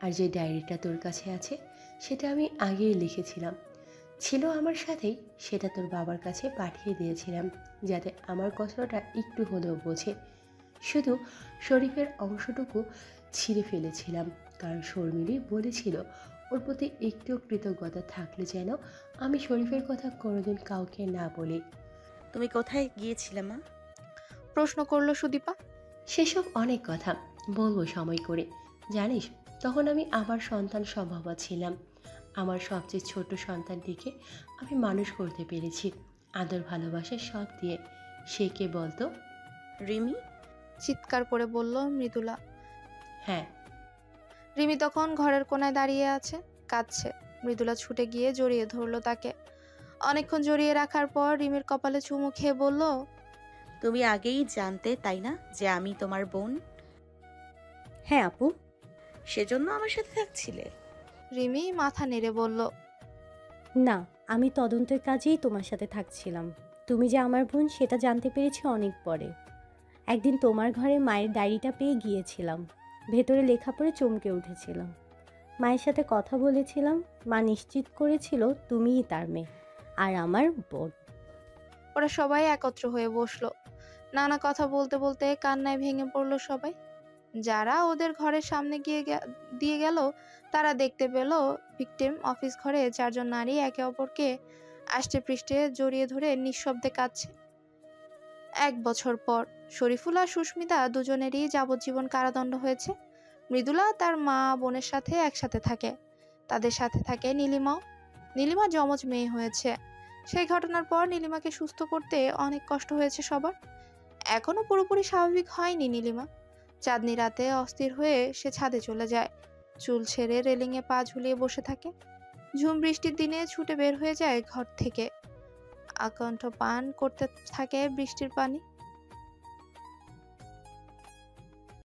আর যে ডায়েরিটা তোর কাছে আছে সেটা আমি আগেই লিখেছিলাম, ছিল আমার সাথেই, সেটা তোর বাবার কাছে পাঠিয়ে দিয়েছিলাম যাতে আমার কষ্টটা একটু হলেও বোঝে। শুধু শরীফের অংশটুকু ছিঁড়ে ফেলেছিলাম, কারণ শর্মিলী বলেছিল ওর প্রতি একটু কৃতজ্ঞতা থাকলে যেন আমি শরীফের কথা কোনোদিন কাউকে না বলি। তুমি কোথায় গিয়েছিলে মা? প্রশ্ন করলো সুদীপা। সেসব অনেক কথা বলবো সময় করে। জানিস, তখন আমি আমার সন্তান সম্ভবা ছিলাম। আমার সবচেয়ে ছোট সন্তানটিকে আমি মানুষ করতে পেরেছি আদর ভালোবাসা সব দিয়ে। সে কে বলতো? রিমি? চিৎকার করে বলল মৃদুলা। হ্যাঁ। রিমি তখন ঘরের কোনায় দাঁড়িয়ে আছে, কাঁদছে। মৃদুলা ছুটে গিয়ে জড়িয়ে ধরলো তাকে। অনেকক্ষণ জড়িয়ে রাখার পর রিমির কপালে চুমু খেয়ে বলল, তুমি আগেই জানতে তাই না যে আমি তোমার বোন? হ্যাঁ আপু। সেজন্য আমার সাথে থাকছিলে? রিমি মাথা নেড়ে বলল, না, আমি তদন্তের কাজেই তোমার সাথে থাকছিলাম। তুমি যে আমার বোন সেটা জানতে পেরেছি অনেক পরে। একদিন তোমার ঘরে মায়ের ডায়েরিটা পেয়ে গিয়েছিলাম। ভেতরে লেখা পড়ে চমকে উঠেছিলাম। মায়ের সাথে কথা বলেছিলাম। মা নিশ্চিত করেছিল তুমিই তার মেয়ে আর আমার বোন। ওরা সবাই একত্র হয়ে বসলো। নানা কথা বলতে বলতে কান্নায় ভেঙে পড়লো সবাই। যারা ওদের ঘরের সামনে দিয়ে গেল তারা দেখতে পেল ভিকটিম অফিস ঘরে 4 জন নারী একে অপরকে আষ্টে পৃষ্ঠে জড়িয়ে ধরে নিঃশব্দে কাঁদছে। 1 বছর পর শরীফুল আর সুস্মিতা দুজনেরই যাবজ্জীবন কারাদণ্ড হয়েছে। মৃদুলা তার মা বোনের সাথে একসাথে থাকে। তাদের সাথে থাকে নীলিমাও। নীলিমা যমজ মেয়ে হয়েছে। সেই ঘটনার পর নীলিমাকে সুস্থ করতে অনেক কষ্ট হয়েছে সবার। এখনো পুরোপুরি স্বাভাবিক হয়নি নীলিমা। চাঁদনি রাতে অস্থির হয়ে সে ছাদে চলে যায়। চুল ছেড়ে রেলিংয়ে পা ঝুলিয়ে বসে থাকে। ঝুম বৃষ্টির দিনে ছুটে বের হয়ে যায় ঘর থেকে। আকণ্ঠ পান করতে থাকে বৃষ্টির পানি।